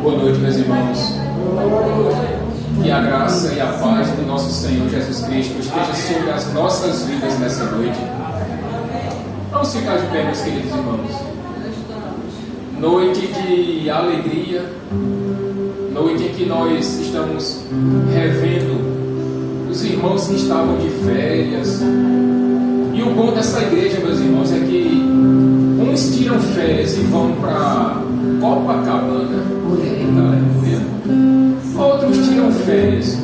Boa noite, meus irmãos. Que a graça e a paz do nosso Senhor Jesus Cristo esteja sobre as nossas vidas nessa noite. Vamos ficar de pé, meus queridos irmãos. Noite de alegria, noite em que nós estamos revendo os irmãos que estavam de férias. E o bom dessa igreja, meus irmãos, é que uns tiram férias e vão para Copacabana, aleluia. Outros tiram férias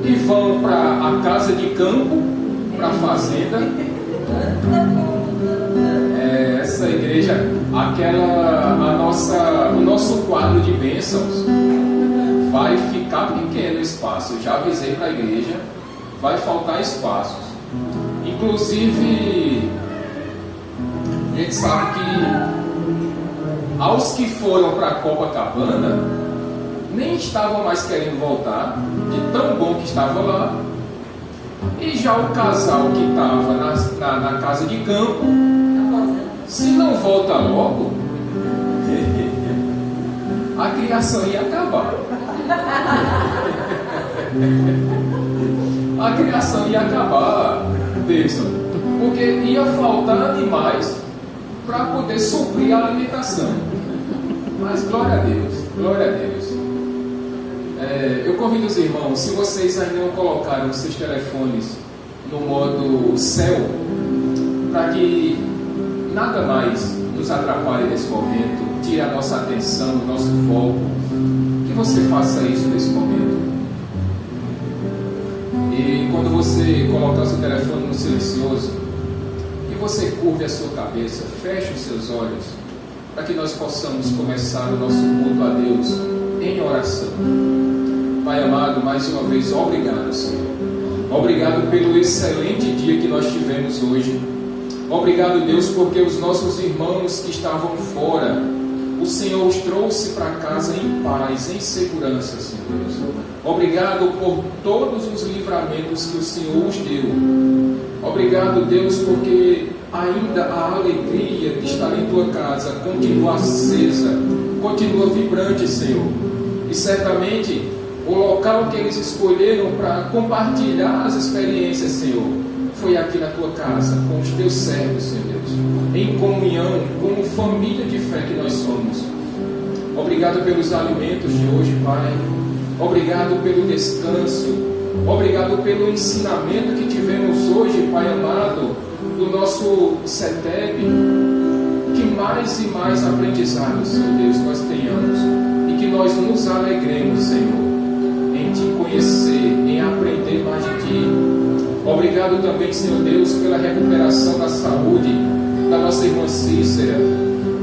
e vão para a casa de campo, para a fazenda. Essa igreja, o nosso quadro de bênçãos vai ficar pequeno o espaço. Eu já avisei para a igreja, vai faltar espaços. Inclusive, a gente sabe que aos que foram para Copacabana nem estavam mais querendo voltar, de tão bom que estava lá. E já o casal que estava na casa de campo, se não volta logo, a criação ia acabar. A criação ia acabar, bênção, porque ia faltar animais para poder suprir a alimentação. Mas glória a Deus, glória a Deus. Eu convido os irmãos, se vocês ainda não colocaram seus telefones no modo céu, para que nada mais nos atrapalhe nesse momento, tire a nossa atenção, o nosso foco, que você faça isso nesse momento. E quando você colocar o seu telefone no silencioso, que você curve a sua cabeça, feche os seus olhos, para que nós possamos começar o nosso culto a Deus em oração. Pai amado, mais uma vez, obrigado, Senhor. Obrigado pelo excelente dia que nós tivemos hoje. Obrigado, Deus, porque os nossos irmãos que estavam fora, o Senhor os trouxe para casa em paz, em segurança, Senhor Deus. Obrigado por todos os livramentos que o Senhor os deu. Obrigado, Deus, porque ainda a alegria de estar em tua casa continua acesa, continua vibrante, Senhor. E certamente o local que eles escolheram para compartilhar as experiências, Senhor, foi aqui na tua casa, com os teus servos, Senhor Deus, em comunhão, como família de fé que nós somos. Obrigado pelos alimentos de hoje, Pai. Obrigado pelo descanso. Obrigado pelo ensinamento que tivemos hoje, Pai amado, do nosso CETEB. Que mais e mais aprendizados, Senhor Deus, nós tenhamos. E que nós nos alegremos, Senhor, em Te conhecer, em aprender mais de Ti. Obrigado também, Senhor Deus, pela recuperação da saúde da nossa irmã Cícera.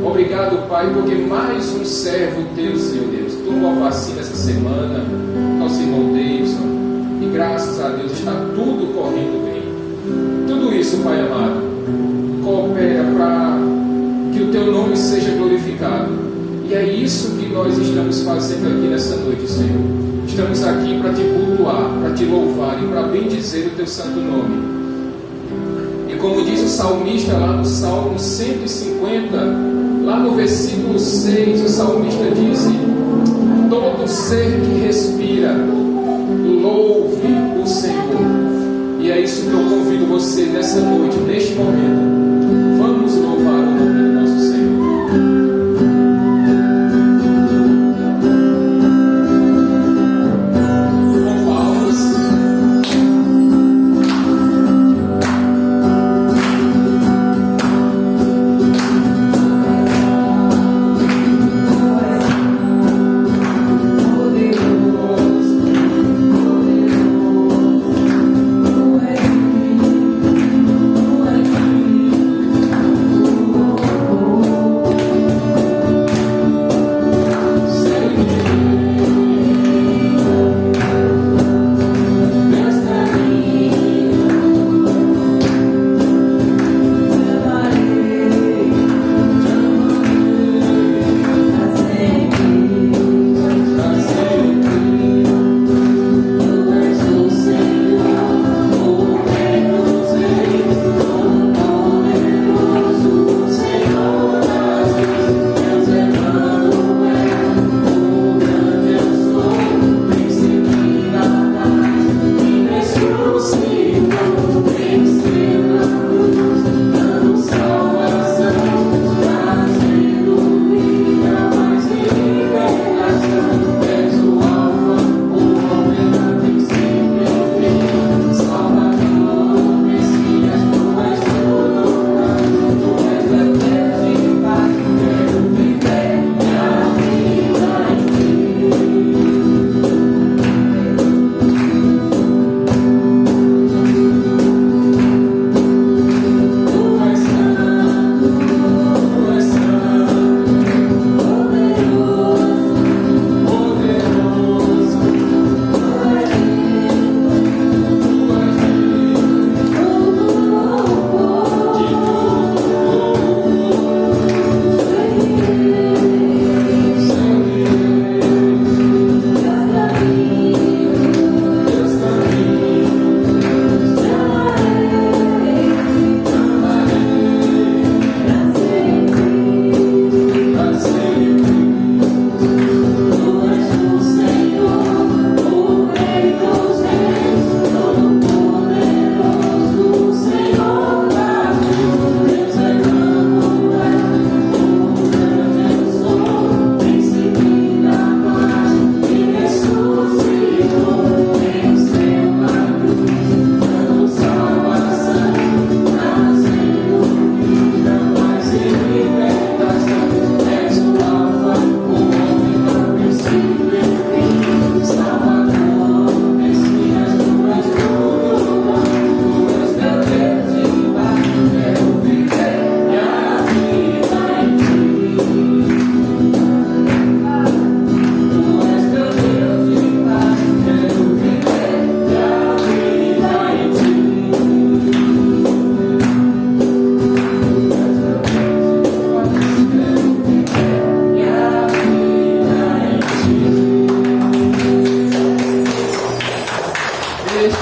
Obrigado, Pai, porque mais um servo Teu, Senhor Deus, tomou a vacina essa semana, nosso irmão Davidson, e graças a Deus está tudo correndo bem. Tudo isso, Pai amado, coopera para que o Teu nome seja glorificado. E é isso que nós estamos fazendo aqui nessa noite, Senhor. Estamos aqui para Te cultuar, para Te louvar e para bendizer o Teu santo nome. E como diz o salmista lá no Salmo 150, lá no versículo 6, o salmista diz: todo ser que respira, louve o Senhor. E é isso que eu convido você nessa noite, neste momento. Vamos louvar o nome do nosso Senhor. Poderoso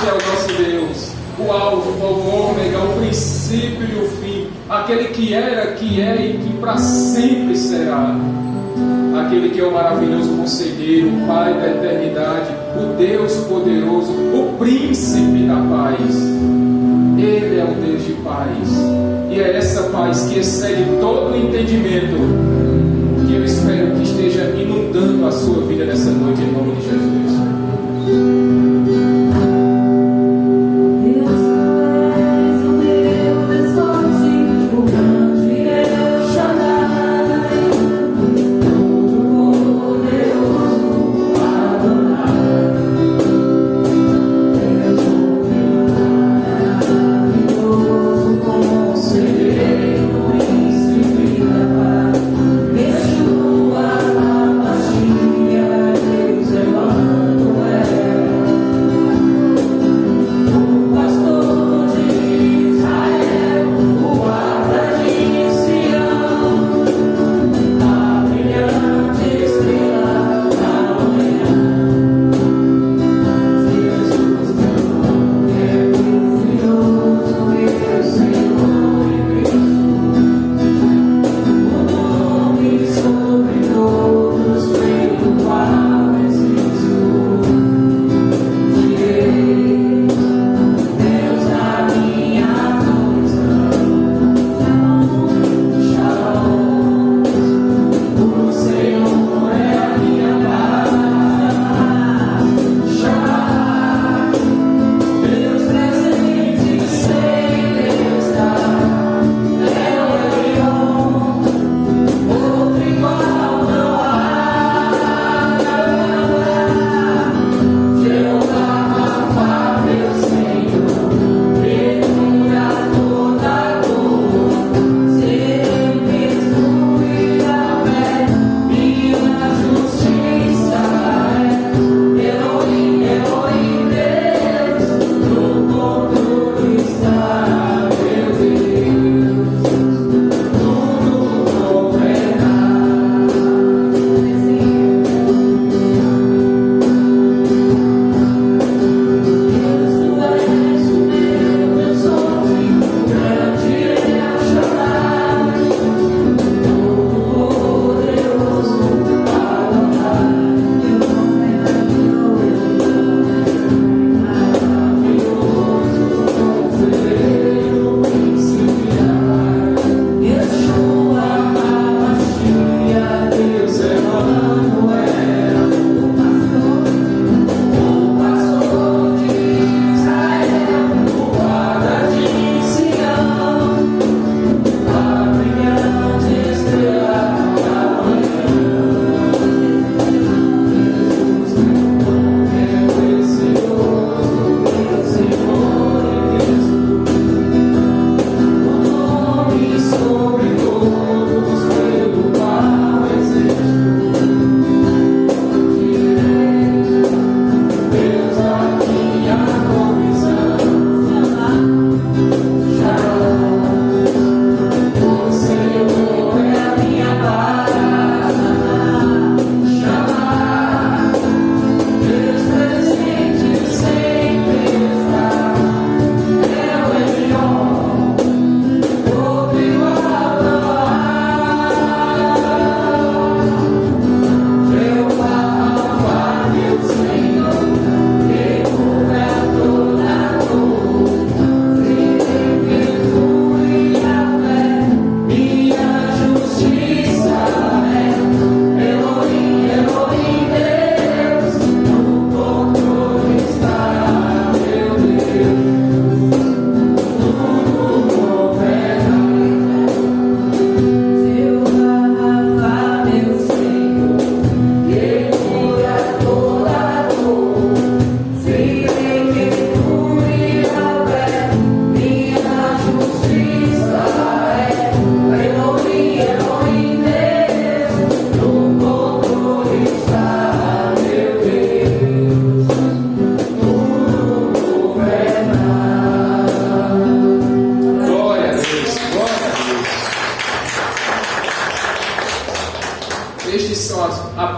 Este é o nosso Deus, o Alfa, o Ômega, o princípio e o fim, aquele que era, que é e que para sempre será. Aquele que é o maravilhoso conselheiro, o Pai da eternidade, o Deus poderoso, o príncipe da paz. Ele é o Deus de paz. E é essa paz que excede todo o entendimento que eu espero que esteja inundando a sua vida nessa noite, em nome de Jesus.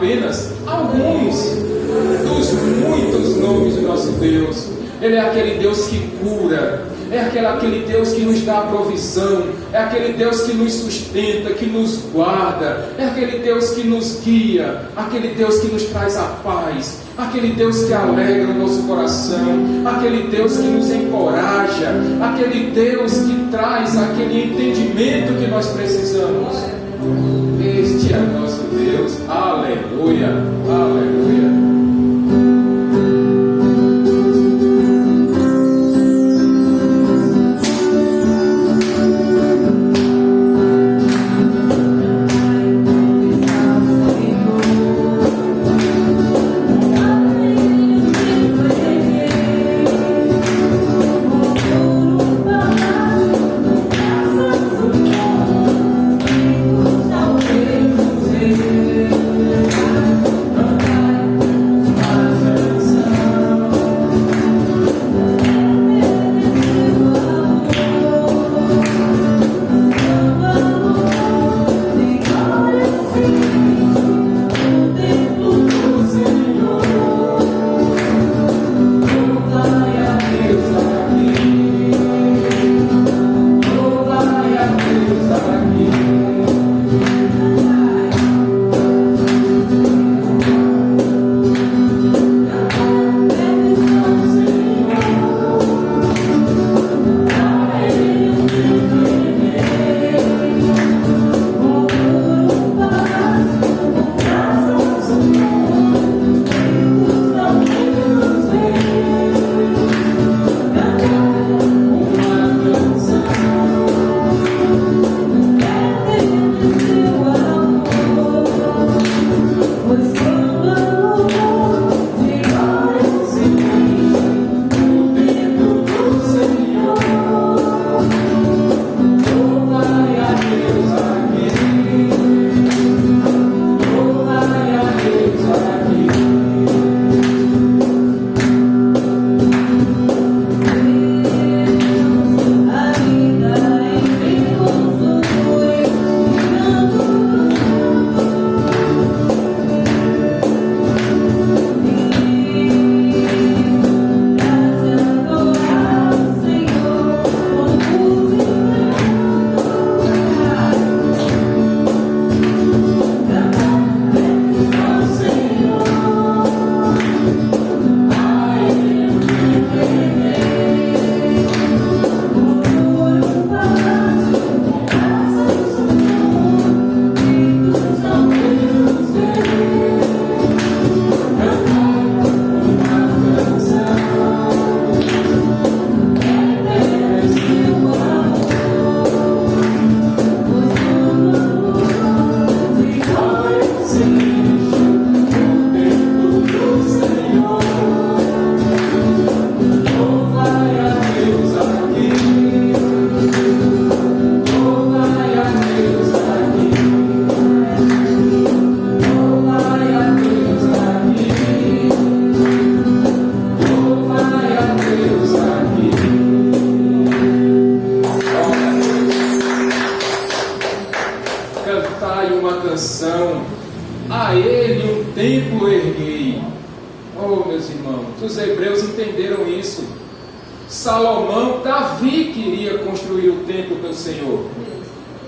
apenas alguns dos muitos nomes do nosso Deus. Ele é aquele Deus que cura, é aquele Deus que nos dá a provisão, é aquele Deus que nos sustenta, que nos guarda, é aquele Deus que nos guia, aquele Deus que nos traz a paz, aquele Deus que alegra o nosso coração, aquele Deus que nos encoraja, aquele Deus que traz aquele entendimento que nós precisamos. Este é o nosso Deus. Aleluia, aleluia. A ele um templo erguei. Oh, meus irmãos, os hebreus entenderam isso. Salomão, Davi queria construir o templo do Senhor,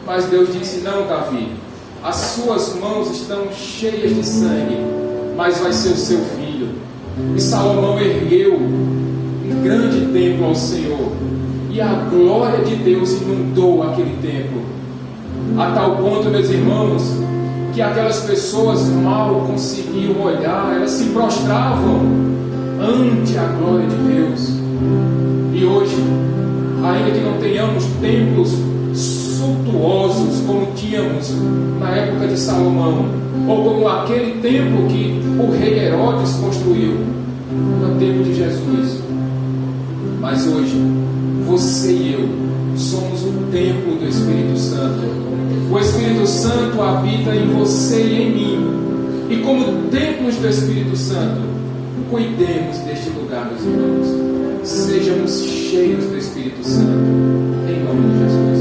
mas Deus disse: não, Davi, as suas mãos estão cheias de sangue, mas vai ser o seu filho. E Salomão ergueu um grande templo ao Senhor, e a glória de Deus inundou aquele templo, a tal ponto, meus irmãos, que aquelas pessoas mal conseguiam olhar, elas se prostravam ante a glória de Deus. E hoje, ainda que não tenhamos templos suntuosos como tínhamos na época de Salomão, ou como aquele templo que o rei Herodes construiu, no tempo de Jesus, mas hoje, você e eu somos o templo do Espírito Santo. O Espírito Santo habita em você e em mim, e como templos do Espírito Santo, cuidemos deste lugar, meus irmãos. Sejamos cheios do Espírito Santo, em nome de Jesus.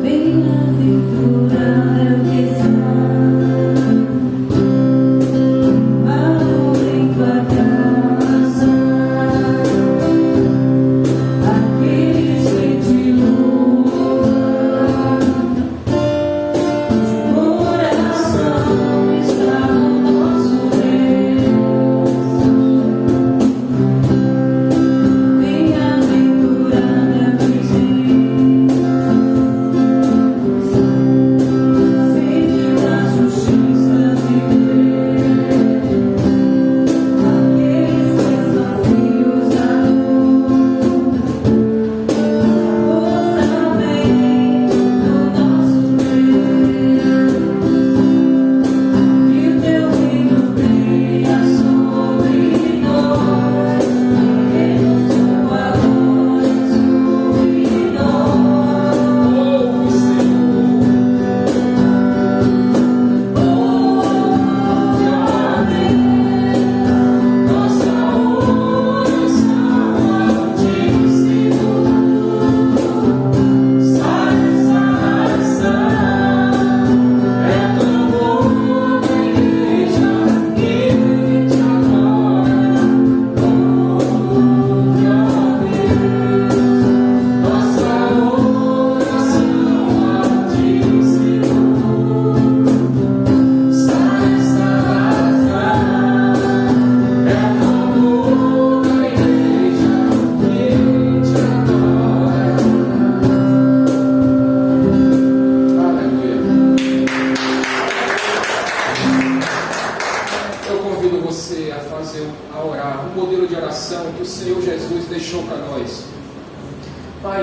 Bem-aventurado é o que está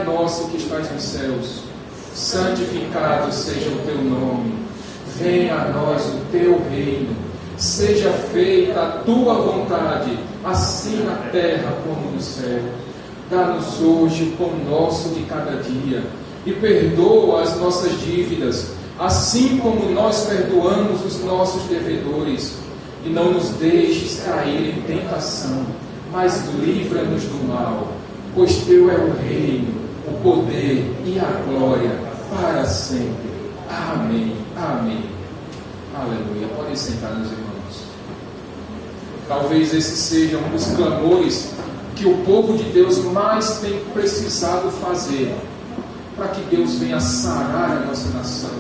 nosso que estás nos céus, santificado seja o teu nome. Venha a nós o teu reino. Seja feita a tua vontade, assim na terra como no céu. Dá-nos hoje o pão nosso de cada dia, e perdoa as nossas dívidas, assim como nós perdoamos os nossos devedores. E não nos deixes cair em tentação, mas livra-nos do mal, pois teu é o reino, o poder e a glória para sempre. Amém. Amém. Aleluia. Podem sentar, meus irmãos. Talvez esse seja um dos clamores que o povo de Deus mais tem precisado fazer, para que Deus venha sarar a nossa nação,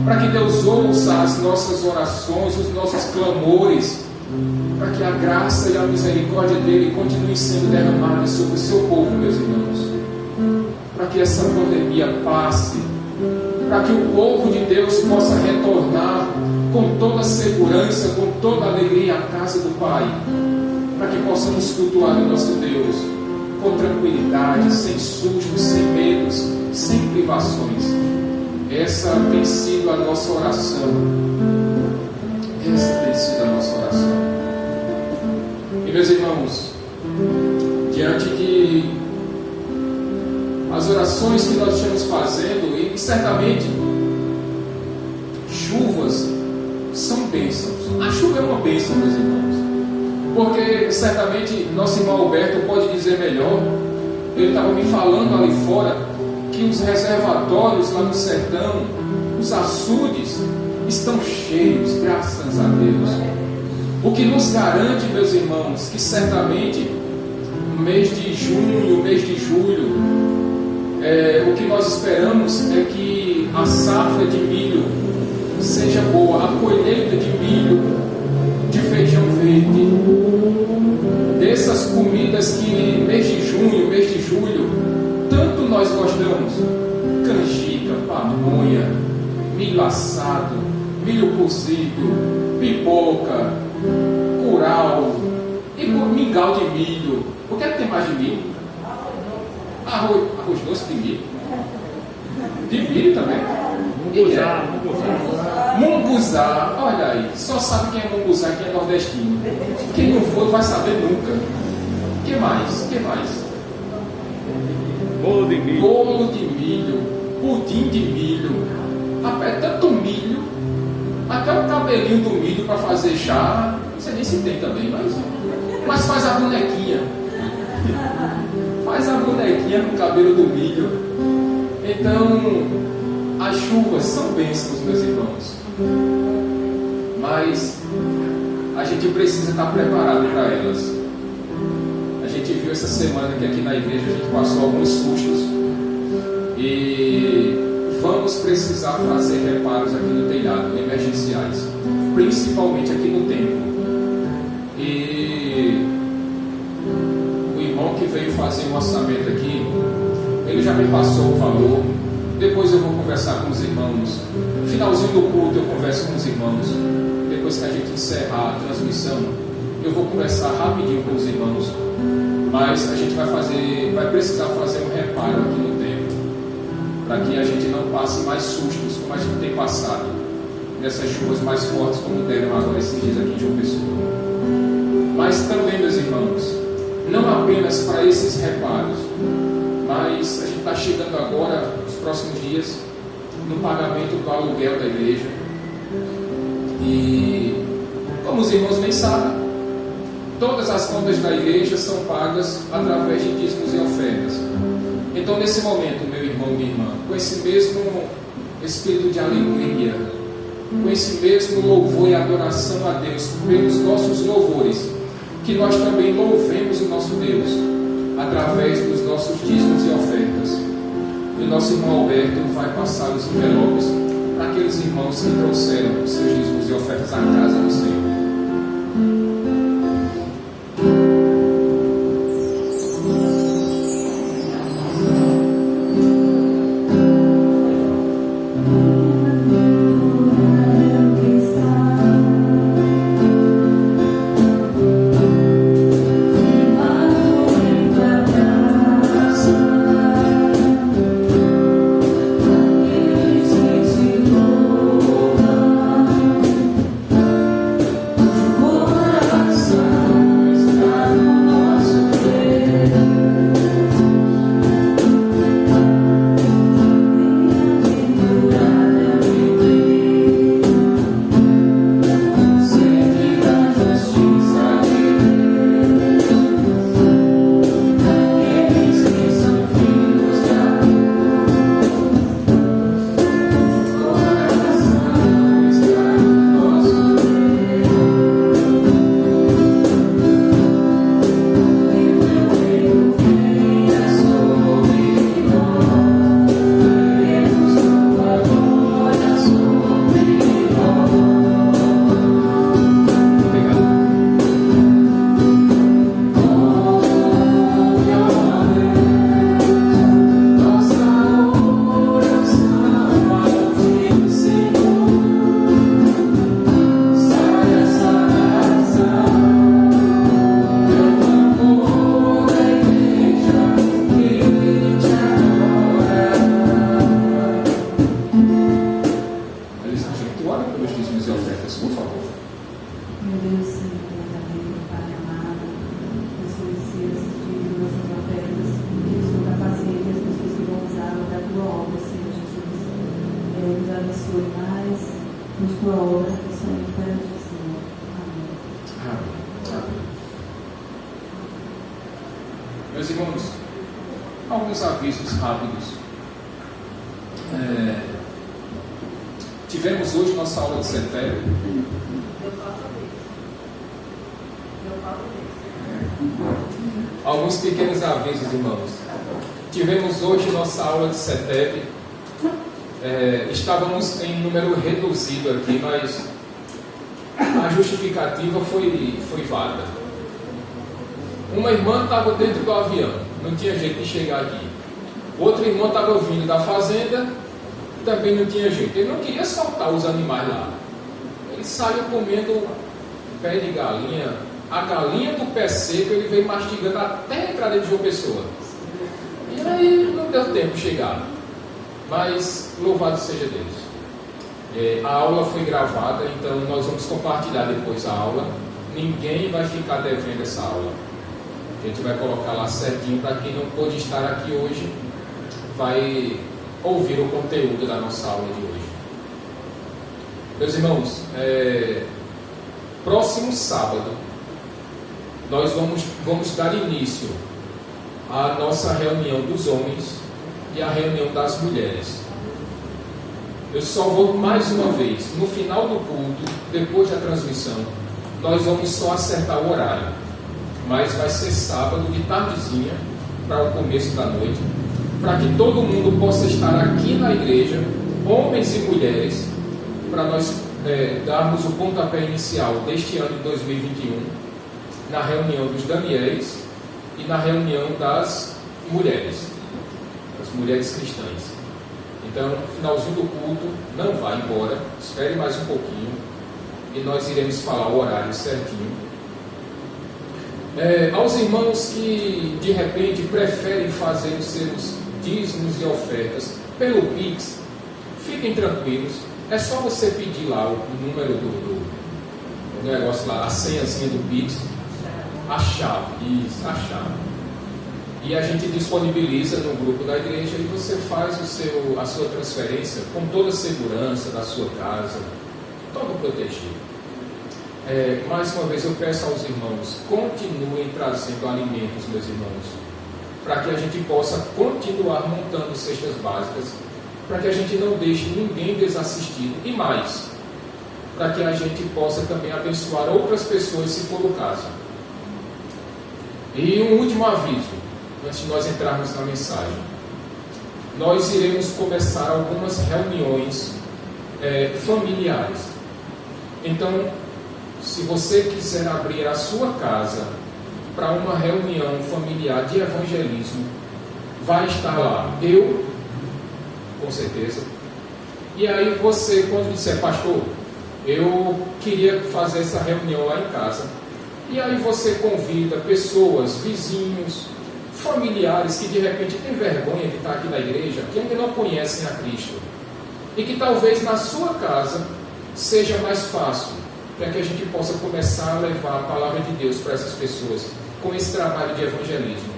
para que Deus ouça as nossas orações, os nossos clamores, para que a graça e a misericórdia dele continuem sendo derramadas sobre o seu povo, meus irmãos, para que essa pandemia passe, para que o povo de Deus possa retornar com toda segurança, com toda alegria à casa do Pai, para que possamos cultuar o nosso Deus com tranquilidade, sem sustos, sem medos, sem privações. Essa tem sido a nossa oração. Essa tem sido a nossa oração. E meus irmãos, diante de as orações que nós estamos fazendo, e certamente chuvas são bênçãos. A chuva é uma bênção, meus irmãos, porque certamente nosso irmão Alberto pode dizer melhor. Ele estava me falando ali fora que os reservatórios lá no sertão, os açudes, estão cheios, graças a Deus. O que nos garante, meus irmãos, que certamente no mês de junho, mês de julho, o que nós esperamos é que a safra de milho seja boa, a colheita de milho, de feijão verde, dessas comidas que mês de junho, mês de julho, tanto nós gostamos: canjica, pamonha, milho assado, milho cozido, pipoca, curau e mingau de milho. O que é que tem mais de milho? Arroz doce de milho. De milho também. Munguzá, olha aí, só sabe quem é munguzá e quem é nordestino. Quem não for vai saber nunca. O que mais? Bolo de milho, pudim de milho. É tanto milho, até o cabelinho do milho para fazer chá. Não sei nem se tem também, mas faz a bonequinha. Faz a bonequinha com o cabelo do milho. Então, as chuvas são bênçãos, meus irmãos, mas a gente precisa estar preparado para elas. A gente viu essa semana que aqui na igreja a gente passou alguns sustos e vamos precisar fazer reparos aqui no telhado, emergenciais, principalmente aqui no templo. E o irmão que veio fazer um orçamento aqui, ele já me passou o valor. Depois eu vou conversar com os irmãos. No finalzinho do culto eu converso com os irmãos. Depois que a gente encerrar a transmissão, eu vou conversar rapidinho com os irmãos. Mas a gente vai precisar fazer um reparo aqui no templo, para que a gente não passe mais sustos como a gente tem passado nessas chuvas mais fortes como deram agora esses dias aqui em João Pessoa. Mas também, meus irmãos, não apenas para esses reparos, mas a gente está chegando agora, nos próximos dias, no pagamento do aluguel da igreja. E, como os irmãos bem sabem, todas as contas da igreja são pagas através de dízimos e ofertas. Então, nesse momento, meu irmão e minha irmã, com esse mesmo espírito de alegria, com esse mesmo louvor e adoração a Deus pelos nossos louvores, que nós também louvemos o nosso Deus através dos nossos dízimos e ofertas. E o nosso irmão Alberto vai passar os envelopes para aqueles irmãos que trouxeram os seus dízimos e ofertas à casa do Senhor. nos abençoe mais, nos tua obra, principalmente perante o Senhor. Amém. Amém. Amém. Meus irmãos, alguns avisos rápidos. Tivemos hoje nossa aula de CETEB. Alguns pequenos avisos, irmãos. Tivemos hoje nossa aula de CETEB. Estávamos em número reduzido aqui, mas a justificativa foi válida. Uma irmã estava dentro do avião, não tinha jeito de chegar aqui. Outra irmã estava vindo da fazenda, também não tinha jeito. Ele não queria soltar os animais lá. Ele saiu comendo pé de galinha, a galinha do pé seco, ele veio mastigando até a entrada de João Pessoa. E aí não deu tempo de chegar. Mas louvado seja Deus. A aula foi gravada, então nós vamos compartilhar depois a aula. Ninguém vai ficar devendo essa aula. A gente vai colocar lá certinho para quem não pôde estar aqui hoje, vai ouvir o conteúdo da nossa aula de hoje. Meus irmãos, próximo sábado nós vamos dar início à nossa reunião dos homens e à reunião das mulheres. Eu só vou mais uma vez, no final do culto, depois da transmissão, nós vamos só acertar o horário, mas vai ser sábado de tardezinha para o começo da noite, para que todo mundo possa estar aqui na igreja, homens e mulheres, para nós darmos o pontapé inicial deste ano de 2021, na reunião dos Daniéis e na reunião das mulheres cristãs. Então, no finalzinho do culto, não vá embora, espere mais um pouquinho e nós iremos falar o horário certinho. Aos irmãos que de repente preferem fazer os seus dízimos e ofertas pelo Pix, fiquem tranquilos, é só você pedir lá o número do negócio lá, a senhazinha do Pix, a chave. E a gente disponibiliza no grupo da igreja e você faz a sua transferência com toda a segurança da sua casa, todo protegido. Mais uma vez eu peço aos irmãos, continuem trazendo alimentos, meus irmãos, para que a gente possa continuar montando cestas básicas, para que a gente não deixe ninguém desassistido e mais, para que a gente possa também abençoar outras pessoas se for o caso. E um último aviso, antes de nós entrarmos na mensagem. Nós iremos começar algumas reuniões familiares. Então, se você quiser abrir a sua casa para uma reunião familiar de evangelismo, vai estar lá eu, com certeza. E aí você, quando disser, pastor, eu queria fazer essa reunião lá em casa, e aí você convida pessoas, vizinhos, familiares que de repente têm vergonha de estar aqui na igreja, que ainda não conhecem a Cristo, e que talvez na sua casa seja mais fácil, para que a gente possa começar a levar a palavra de Deus para essas pessoas, com esse trabalho de evangelismo.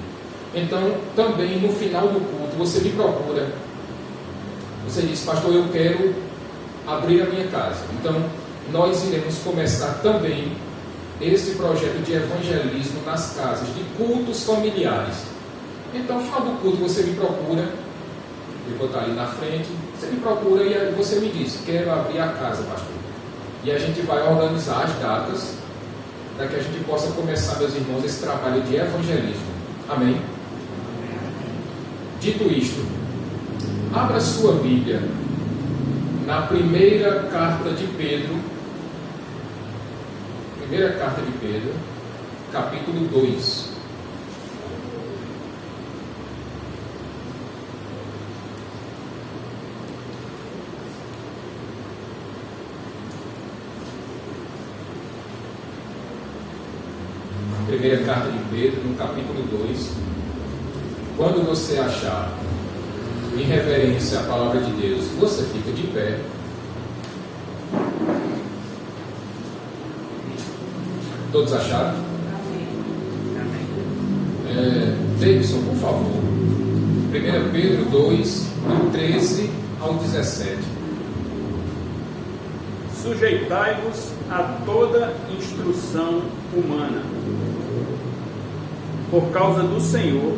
Então, também no final do culto, você me procura, você diz, pastor, eu quero abrir a minha casa. Então, nós iremos começar também esse projeto de evangelismo nas casas, de cultos familiares. Então, no final do culto, você me procura, eu vou estar ali na frente, você me procura e você me diz, quero abrir a casa, pastor. E a gente vai organizar as datas para que a gente possa começar, meus irmãos, esse trabalho de evangelismo. Amém? Dito isto, abra sua Bíblia na primeira carta de Pedro, capítulo 2. Primeira carta de Pedro, no capítulo 2. Quando você achar, em reverência à palavra de Deus, você fica de pé. Todos acharam? Davidson, por favor. 1 Pedro 2, do 13 ao 17. sujeitai-vos a toda instrução humana, por causa do Senhor,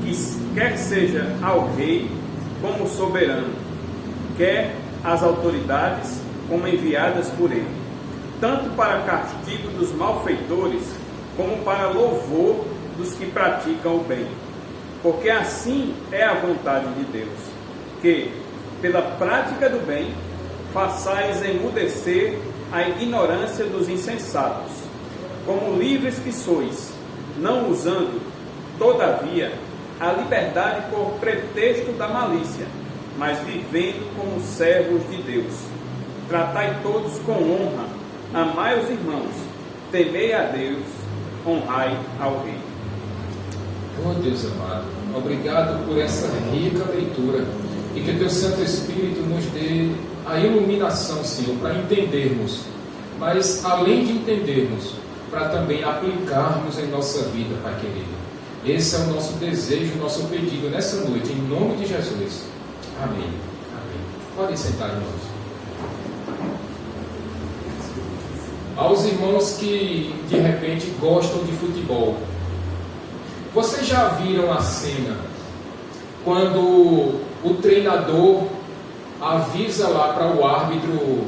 que quer seja ao rei como soberano, quer às autoridades como enviadas por ele, tanto para castigo dos malfeitores, como para louvor dos que praticam o bem. Porque assim é a vontade de Deus, que, pela prática do bem, façais emudecer a ignorância dos insensatos, como livres que sois, não usando, todavia, a liberdade por pretexto da malícia, mas vivendo como servos de Deus. Tratai todos com honra, amai os irmãos, temei a Deus, honrai ao Rei. Oh Deus amado, obrigado por essa rica leitura e que Teu Santo Espírito nos dê a iluminação, Senhor, para entendermos, mas além de entendermos, para também aplicarmos em nossa vida, Pai querido. Esse é o nosso desejo, o nosso pedido nessa noite, em nome de Jesus. Amém. Amém. Podem sentar, irmãos. Aos irmãos que de repente gostam de futebol, vocês já viram a cena quando o treinador avisa lá para o árbitro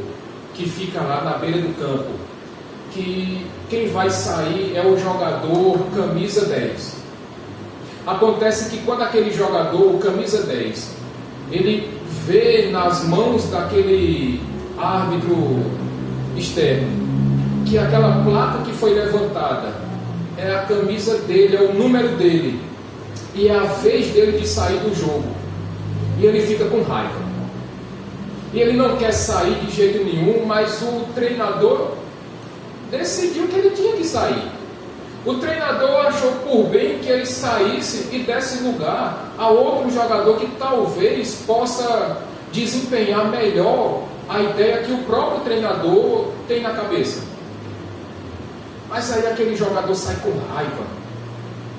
que fica lá na beira do campo que quem vai sair é o jogador camisa 10. Acontece que quando aquele jogador, camisa 10, ele vê nas mãos daquele árbitro externo que aquela placa que foi levantada é a camisa dele, é o número dele, e é a vez dele de sair do jogo, e ele fica com raiva, e ele não quer sair de jeito nenhum, mas o treinador decidiu que ele tinha que sair. O treinador achou por bem que ele saísse e desse lugar a outro jogador que talvez possa desempenhar melhor a ideia que o próprio treinador tem na cabeça. Mas aí aquele jogador sai com raiva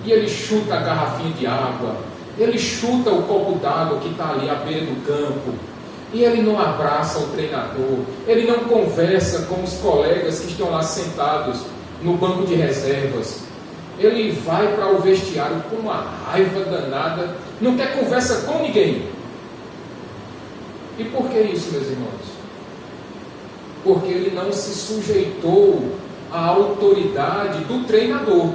e ele chuta a garrafinha de água, ele chuta o copo d'água que está ali à beira do campo, e ele não abraça o treinador, ele não conversa com os colegas que estão lá sentados no banco de reservas. Ele vai para o vestiário com uma raiva danada, não quer conversa com ninguém. E por que isso, meus irmãos? Porque ele não se sujeitou à autoridade do treinador.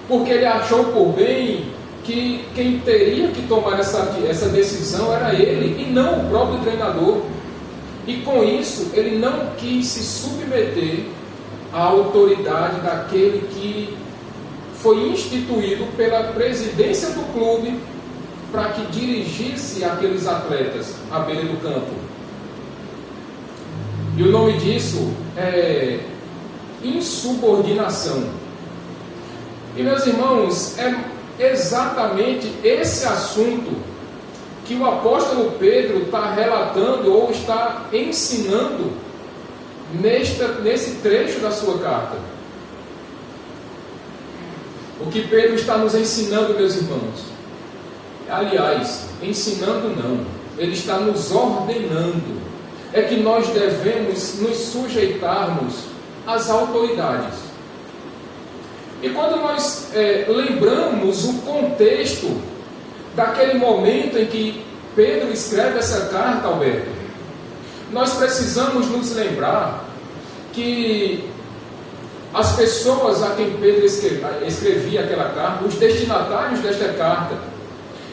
Porque ele achou por bem que quem teria que tomar essa decisão era ele e não o próprio treinador. E com isso, ele não quis se submeter à autoridade daquele que foi instituído pela presidência do clube para que dirigisse aqueles atletas à beira do campo. E o nome disso é insubordinação. E, meus irmãos, é exatamente esse assunto que o apóstolo Pedro está relatando ou está ensinando nesse trecho da sua carta. O que Pedro está nos ensinando, meus irmãos, aliás, ensinando não, ele está nos ordenando, é que nós devemos nos sujeitarmos às autoridades. E quando nós lembramos o contexto daquele momento em que Pedro escreve essa carta, Alberto, nós precisamos nos lembrar que as pessoas a quem Pedro escrevia aquela carta, os destinatários desta carta,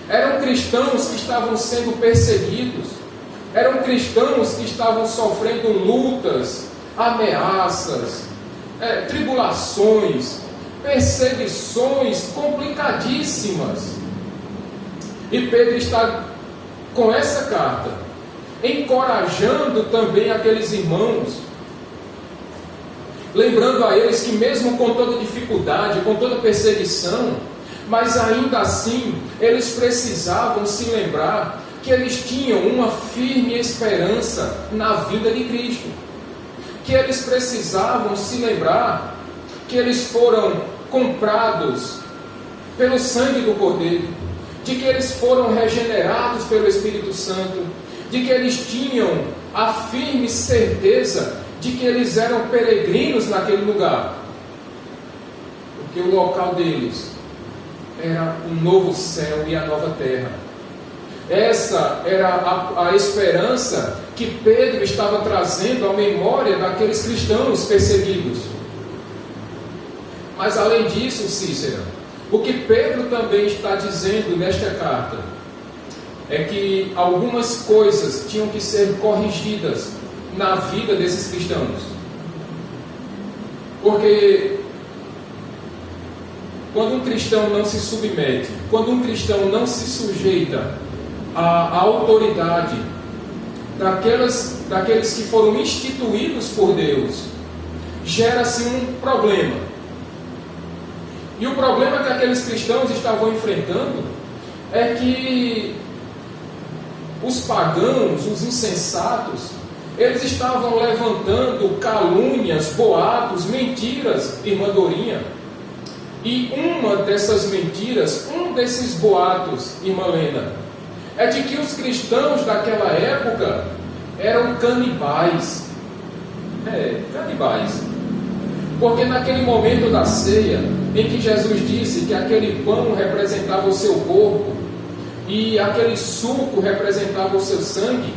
eram cristãos que estavam sendo perseguidos, eram cristãos que estavam sofrendo lutas, ameaças, tribulações, perseguições complicadíssimas. E Pedro está com essa carta encorajando também aqueles irmãos, lembrando a eles que mesmo com toda dificuldade, com toda perseguição, mas ainda assim eles precisavam se lembrar que eles tinham uma firme esperança na vinda de Cristo, que eles precisavam se lembrar que eles foram comprados pelo sangue do Cordeiro, de que eles foram regenerados pelo Espírito Santo, de que eles tinham a firme certeza de que eles eram peregrinos naquele lugar, porque o local deles era o novo céu e a nova terra. Essa era a esperança que Pedro estava trazendo à memória daqueles cristãos perseguidos. Mas além disso, Cícera, o que Pedro também está dizendo nesta carta é que algumas coisas tinham que ser corrigidas na vida desses cristãos. Porque quando um cristão não se submete, quando um cristão não se sujeita à autoridade daqueles que foram instituídos por Deus, gera-se um problema. E o problema que aqueles cristãos estavam enfrentando é que os pagãos, os insensatos, eles estavam levantando calúnias, boatos, mentiras, irmã Dorinha. E uma dessas mentiras, um desses boatos, irmã Lena, é de que os cristãos daquela época eram canibais. Canibais. Porque naquele momento da ceia, em que Jesus disse que aquele pão representava o seu corpo e aquele suco representava o seu sangue,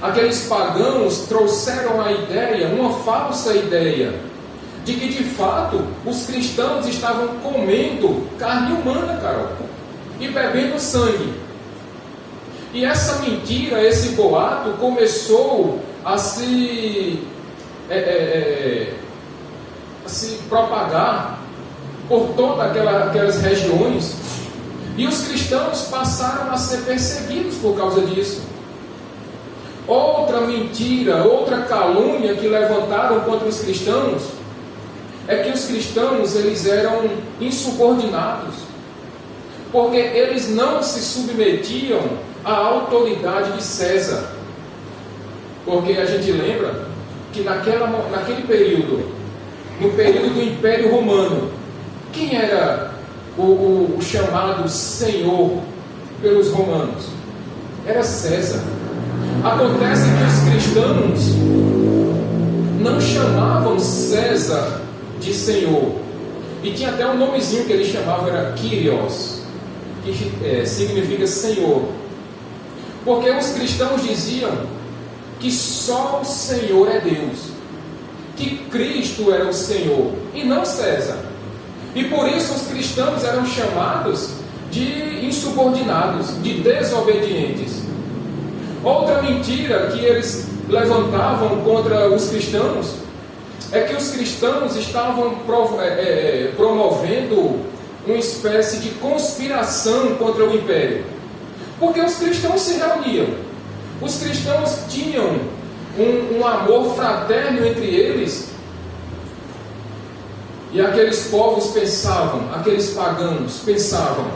aqueles pagãos trouxeram a ideia, uma falsa ideia, de que de fato os cristãos estavam comendo carne humana, Carol, e bebendo sangue. E essa mentira, esse boato começou a se propagar por todas aquelas regiões, e os cristãos passaram a ser perseguidos por causa disso. Outra mentira, outra calúnia que levantaram contra os cristãos é que os cristãos eles eram insubordinados, porque eles não se submetiam à autoridade de César. Porque a gente lembra que naquele período, no período do Império Romano, quem era o chamado Senhor pelos romanos? Era César. Acontece que os cristãos não chamavam César de Senhor, e tinha até um nomezinho que eles chamavam, era Kyrios, que significa Senhor, porque os cristãos diziam que só o Senhor é Deus, que Cristo era o Senhor e não César, e por isso os cristãos eram chamados de insubordinados, de desobedientes. Outra mentira que eles levantavam contra os cristãos é que os cristãos estavam promovendo uma espécie de conspiração contra o império, porque os cristãos se reuniam, os cristãos tinham um amor fraterno entre eles, e aqueles povos pensavam, aqueles pagãos pensavam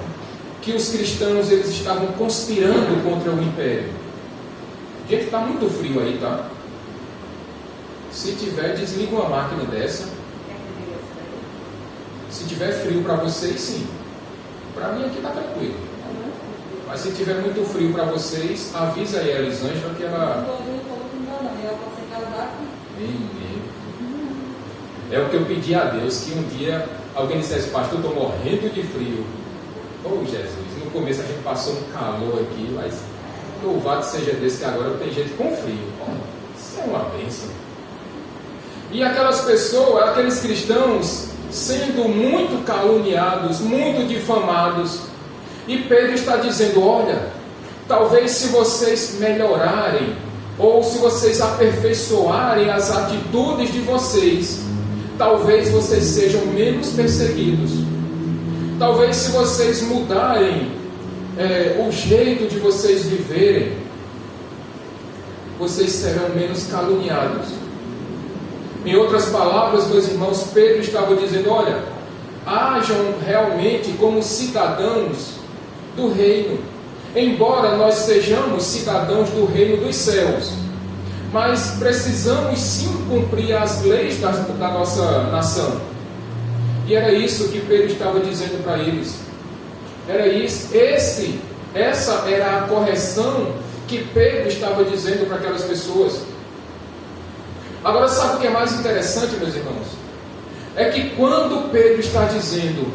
que os cristãos eles estavam conspirando contra o império. Gente, está muito frio aí, tá? Se tiver, desliga uma máquina dessa. Se tiver frio para vocês, sim. Para mim aqui está tranquilo. Mas se tiver muito frio para vocês, avisa aí a Elisângela que ela... É o que eu pedi a Deus, que um dia alguém dissesse: pastor, eu estou morrendo de frio. Oh Jesus, no começo a gente passou um calor aqui, mas louvado seja Deus que agora tem gente com frio. Oh, isso é uma bênção. E aquelas pessoas, aqueles cristãos, sendo muito caluniados, muito difamados, e Pedro está dizendo: olha, talvez se vocês melhorarem, ou se vocês aperfeiçoarem as atitudes de vocês, talvez vocês sejam menos perseguidos. Talvez se vocês mudarem o jeito de vocês viverem, vocês serão menos caluniados. Em outras palavras, meus irmãos, Pedro estava dizendo: olha, hajam realmente como cidadãos do reino, embora nós sejamos cidadãos do reino dos céus, mas precisamos sim cumprir as leis da nossa nação. E era isso que Pedro estava dizendo para eles. Era isso, essa era a correção que Pedro estava dizendo para aquelas pessoas. Agora, sabe o que é mais interessante, meus irmãos? É que quando Pedro está dizendo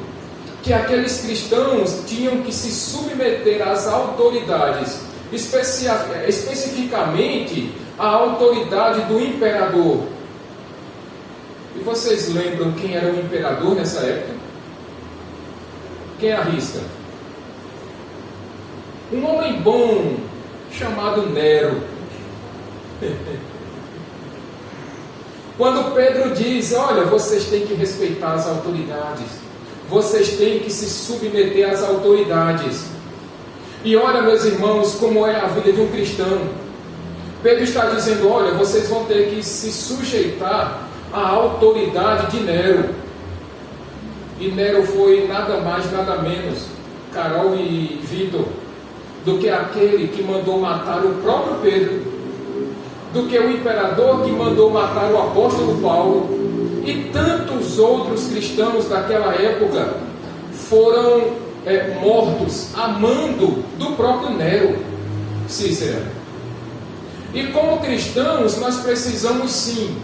que aqueles cristãos tinham que se submeter às autoridades, especificamente à autoridade do imperador. E vocês lembram quem era o imperador nessa época? Quem arrisca? Um homem bom chamado Nero. Quando Pedro diz, olha, vocês têm que respeitar as autoridades, vocês têm que se submeter às autoridades. E olha, meus irmãos, como é a vida de um cristão. Pedro está dizendo, olha, vocês vão ter que se sujeitar à autoridade de Nero. E Nero foi nada mais, nada menos, Carol e Vitor, do que aquele que mandou matar o próprio Pedro, do que o imperador que mandou matar o apóstolo Paulo, e tantos outros cristãos daquela época foram mortos a mando do próprio Nero, Cícera. E como cristãos nós precisamos sim,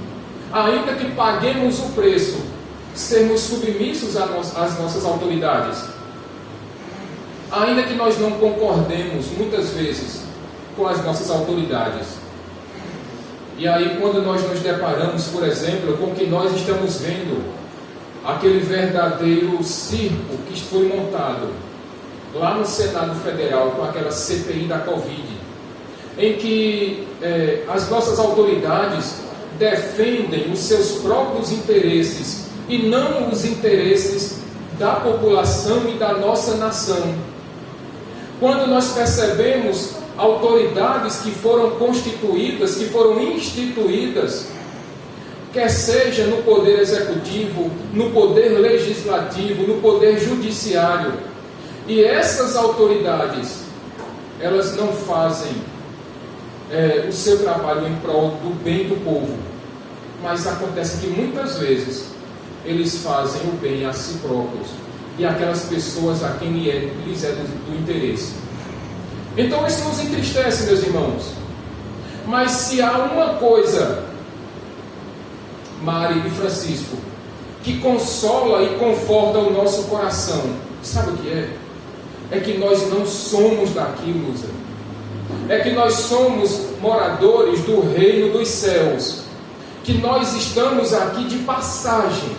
ainda que paguemos o preço, sermos submissos às nossas autoridades, ainda que nós não concordemos muitas vezes com as nossas autoridades. E aí, quando nós nos deparamos, por exemplo, com que nós estamos vendo aquele verdadeiro circo que foi montado lá no Senado Federal com aquela CPI da Covid, em que as nossas autoridades defendem os seus próprios interesses e não os interesses da população e da nossa nação. Quando nós percebemos autoridades que foram constituídas, que foram instituídas, quer seja no poder executivo, no poder legislativo, no poder judiciário, e essas autoridades, elas não fazem o seu trabalho em prol do bem do povo, mas acontece que muitas vezes eles fazem o bem a si próprios e aquelas pessoas a quem lhes é do interesse. Então isso nos entristece, meus irmãos. Mas se há uma coisa, Mari e Francisco, que consola e conforta o nosso coração, sabe o que é? É que nós não somos daqui, Lusa. É que nós somos moradores do reino dos céus. Que nós estamos aqui de passagem.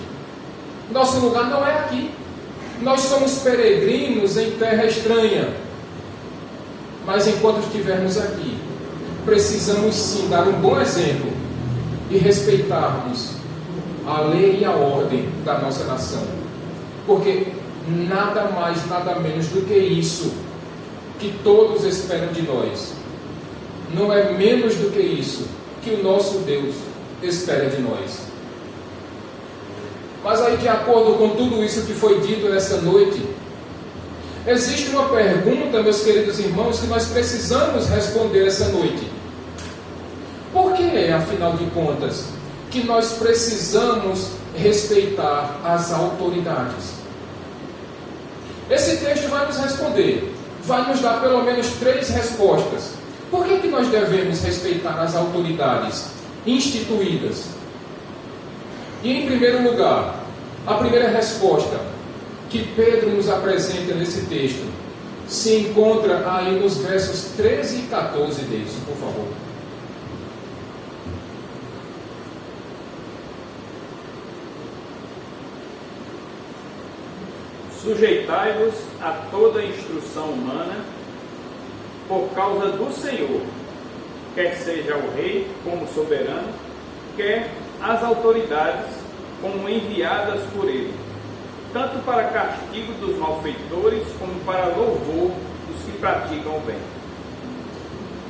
Nosso lugar não é aqui. Nós somos peregrinos em terra estranha. Mas enquanto estivermos aqui, precisamos sim dar um bom exemplo e respeitarmos a lei e a ordem da nossa nação. Porque nada mais, nada menos do que isso que todos esperam de nós. Não é menos do que isso que o nosso Deus espera de nós. Mas aí, de acordo com tudo isso que foi dito nessa noite, existe uma pergunta, meus queridos irmãos, que nós precisamos responder essa noite. Por que, afinal de contas, que nós precisamos respeitar as autoridades? Esse texto vai nos responder, vai nos dar pelo menos 3 respostas. Por que nós devemos respeitar as autoridades instituídas? E em primeiro lugar, a primeira resposta que Pedro nos apresenta nesse texto se encontra aí nos versos 13 e 14 deles, por favor. Sujeitai-vos a toda instrução humana por causa do Senhor, quer seja o rei como soberano, quer as autoridades como enviadas por ele, tanto para castigo dos malfeitores como para louvor dos que praticam o bem.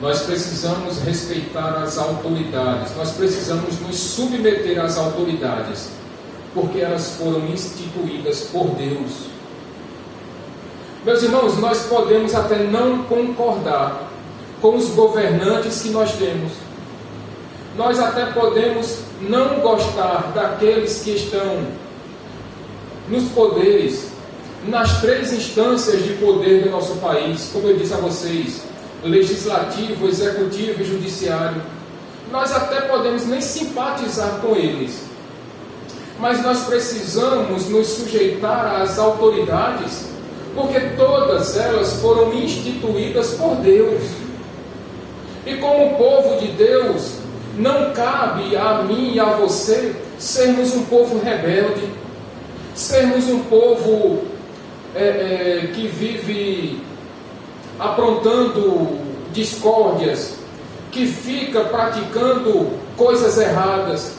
Nós precisamos respeitar as autoridades, nós precisamos nos submeter às autoridades, porque elas foram instituídas por Deus. Meus irmãos, nós podemos até não concordar com os governantes que nós temos. Nós até podemos não gostar daqueles que estão nos poderes, nas 3 instâncias de poder do nosso país, como eu disse a vocês, legislativo, executivo e judiciário. Nós até podemos nem simpatizar com eles, mas nós precisamos nos sujeitar às autoridades, porque todas elas foram instituídas por Deus. E como povo de Deus, não cabe a mim e a você sermos um povo rebelde, sermos um povo que vive aprontando discórdias, que fica praticando coisas erradas.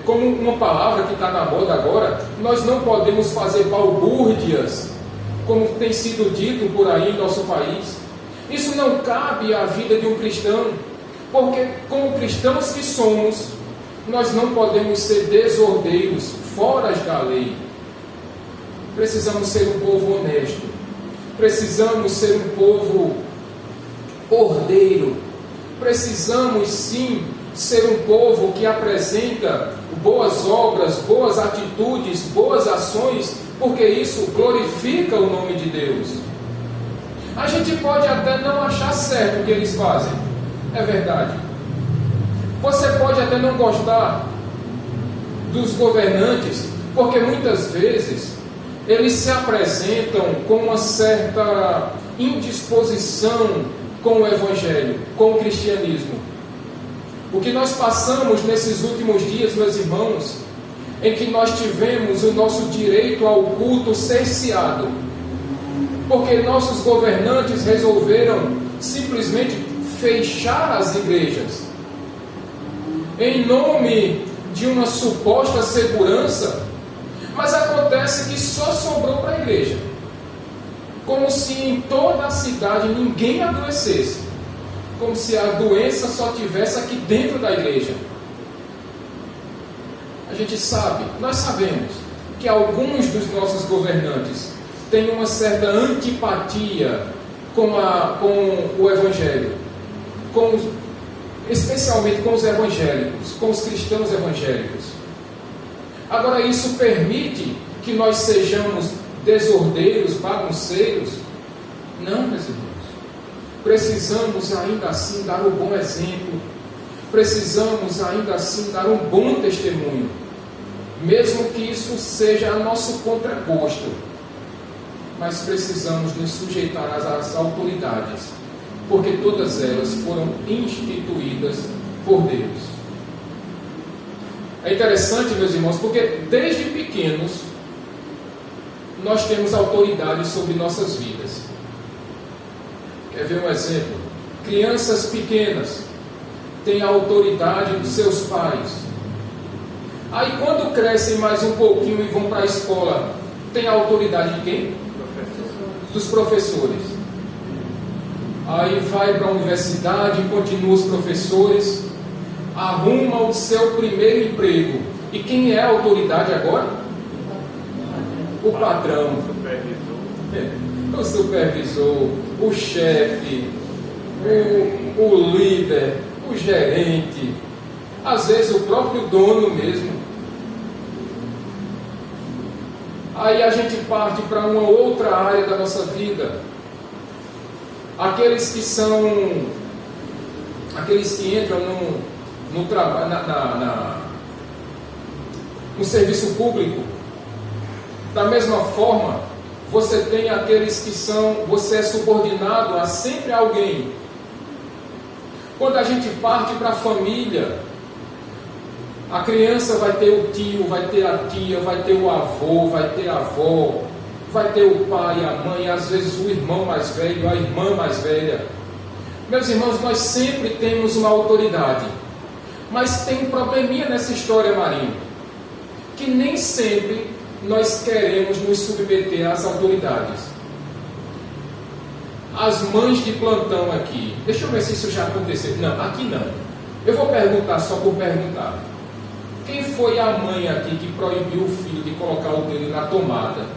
Como uma palavra que está na moda agora, nós não podemos fazer balbúrdias, como tem sido dito por aí em nosso país. Isso não cabe à vida de um cristão, porque como cristãos que somos, nós não podemos ser desordeiros, fora da lei. Precisamos ser um povo honesto, precisamos ser um povo ordeiro, precisamos sim ser um povo que apresenta boas obras, boas atitudes, boas ações, porque isso glorifica o nome de Deus. A gente pode até não achar certo o que eles fazem, é verdade. Você pode até não gostar dos governantes, porque muitas vezes eles se apresentam com uma certa indisposição com o Evangelho, com o cristianismo. O que nós passamos nesses últimos dias, meus irmãos, em que nós tivemos o nosso direito ao culto cerceado, porque nossos governantes resolveram simplesmente fechar as igrejas, em nome de uma suposta segurança, mas acontece que só sobrou para a igreja, como se em toda a cidade ninguém adoecesse, como se a doença só tivesse aqui dentro da igreja. A gente sabe, nós sabemos que alguns dos nossos governantes têm uma certa antipatia com o Evangelho, especialmente com os evangélicos, com os cristãos evangélicos. Agora, isso permite que nós sejamos desordeiros, bagunceiros? Não, meus irmãos. Precisamos ainda assim dar um bom exemplo, precisamos ainda assim dar um bom testemunho, mesmo que isso seja a nosso contragosto, mas precisamos nos sujeitar às autoridades, porque todas elas foram instituídas por Deus. É interessante, meus irmãos, porque desde pequenos nós temos autoridade sobre nossas vidas. Quer ver um exemplo? Crianças pequenas têm a autoridade dos seus pais. Aí quando crescem mais um pouquinho e vão para a escola, tem a autoridade de quem? Dos professores. Aí vai para a universidade, continua os professores, arruma o seu primeiro emprego. E quem é a autoridade agora? O patrão. O supervisor, o chefe, o líder, o gerente, às vezes o próprio dono mesmo. Aí a gente parte para uma outra área da nossa vida. Aqueles que entram no trabalho, no serviço público. Da mesma forma, você tem aqueles que você é subordinado a sempre alguém. Quando a gente parte para a família, a criança vai ter o tio, vai ter a tia, vai ter o avô, vai ter a avó, vai ter o pai, a mãe, às vezes o irmão mais velho, a irmã mais velha. Meus irmãos, nós sempre temos uma autoridade, mas tem um probleminha nessa história, Marinho, que nem sempre nós queremos nos submeter às autoridades. As mães de plantão aqui, deixa eu ver se isso já aconteceu. Não, aqui não. Eu vou perguntar só por perguntar. Quem foi a mãe aqui que proibiu o filho de colocar o dedo na tomada?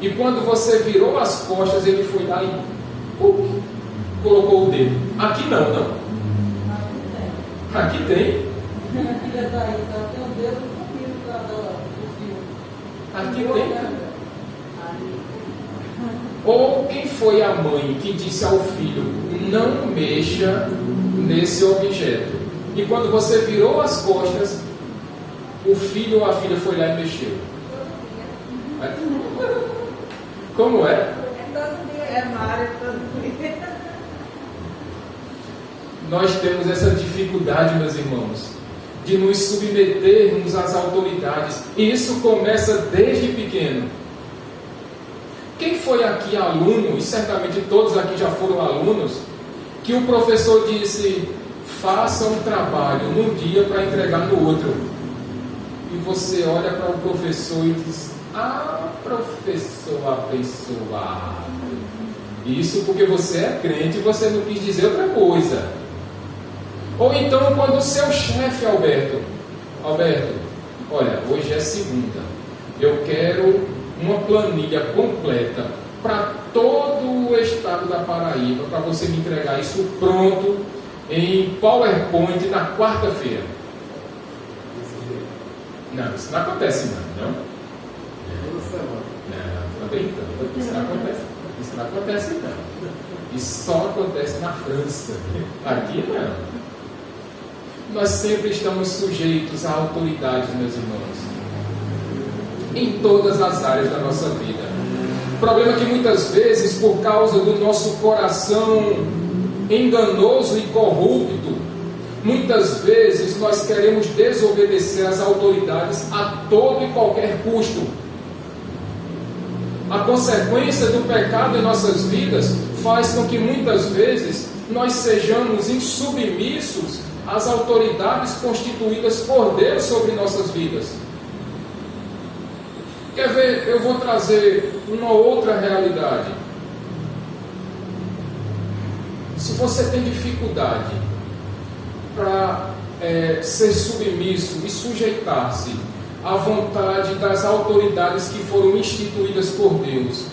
E quando você virou as costas, ele foi lá e colocou o dedo? Aqui não, não. Aqui tem. Aqui tem. Ou quem foi a mãe que disse ao filho, não mexa nesse objeto? E quando você virou as costas, o filho ou a filha foi lá e mexeu. Como é? Nós temos essa dificuldade, meus irmãos, de nos submetermos às autoridades. E isso começa desde pequeno. Quem foi aqui aluno, e certamente todos aqui já foram alunos, que o professor disse, faça um trabalho num dia para entregar no outro. E você olha para o professor e diz, professor abençoado. Isso porque você é crente e você não quis dizer outra coisa. Ou então quando o seu chefe, Alberto, olha, hoje é segunda, eu quero uma planilha completa para todo o estado da Paraíba, para você me entregar isso pronto em PowerPoint na quarta-feira. Não, isso não acontece não. Não, estou brincando, isso não acontece não. Isso só acontece na França, aqui não. Nós sempre estamos sujeitos à autoridade, meus irmãos, em todas as áreas da nossa vida. O problema é que muitas vezes, por causa do nosso coração enganoso e corrupto, muitas vezes nós queremos desobedecer às autoridades a todo e qualquer custo. A consequência do pecado em nossas vidas faz com que muitas vezes nós sejamos insubmissos às autoridades constituídas por Deus sobre nossas vidas. Quer ver? Eu vou trazer uma outra realidade. Se você tem dificuldade para ser submisso e sujeitar-se à vontade das autoridades que foram instituídas por Deus,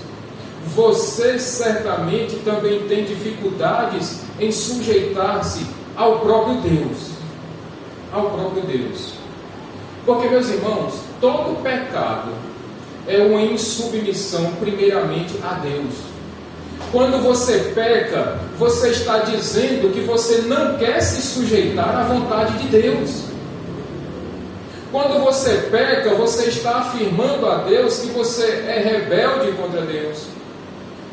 você certamente também tem dificuldades em sujeitar-se ao próprio Deus. Ao próprio Deus. Porque, meus irmãos, todo pecado é uma insubmissão primeiramente a Deus. Quando você peca, você está dizendo que você não quer se sujeitar à vontade de Deus. Quando você peca, você está afirmando a Deus que você é rebelde contra Deus.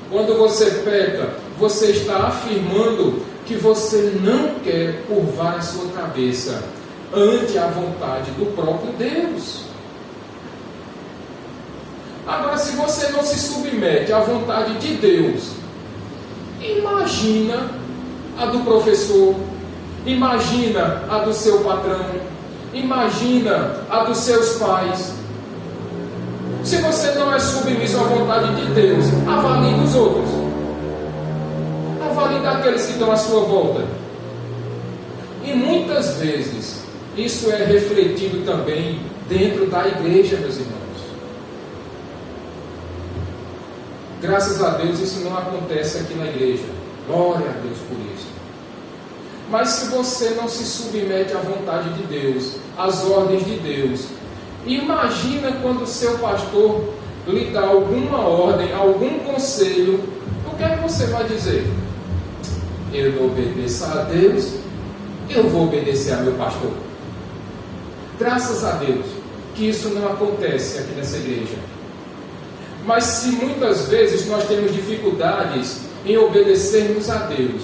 Quando você peca, você está afirmando que você não quer curvar a sua cabeça ante a vontade do próprio Deus. Agora, se você não se submete à vontade de Deus, imagina a do professor, imagina a do seu patrão, imagina a dos seus pais. Se você não é submisso à vontade de Deus, avalie os outros. Avalie daqueles que estão à sua volta. E muitas vezes isso é refletido também dentro da igreja, meus irmãos. Graças a Deus isso não acontece aqui na igreja. Glória a Deus por isso. Mas se você não se submete à vontade de Deus, às ordens de Deus, imagina quando o seu pastor lhe dá alguma ordem, algum conselho, o que é que você vai dizer? Eu não obedeço a Deus, eu vou obedecer a meu pastor. Graças a Deus que isso não acontece aqui nessa igreja. Mas se muitas vezes nós temos dificuldades em obedecermos a Deus,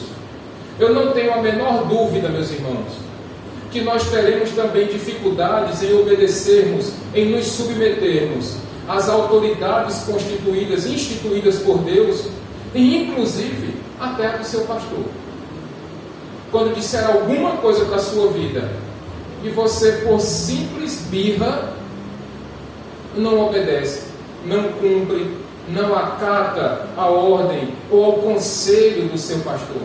eu não tenho a menor dúvida, meus irmãos, que nós teremos também dificuldades em obedecermos, em nos submetermos às autoridades constituídas, instituídas por Deus, e inclusive até a do seu pastor. Quando disser alguma coisa para a sua vida, e você por simples birra não obedece, não cumpre, não acata a ordem ou ao conselho do seu pastor.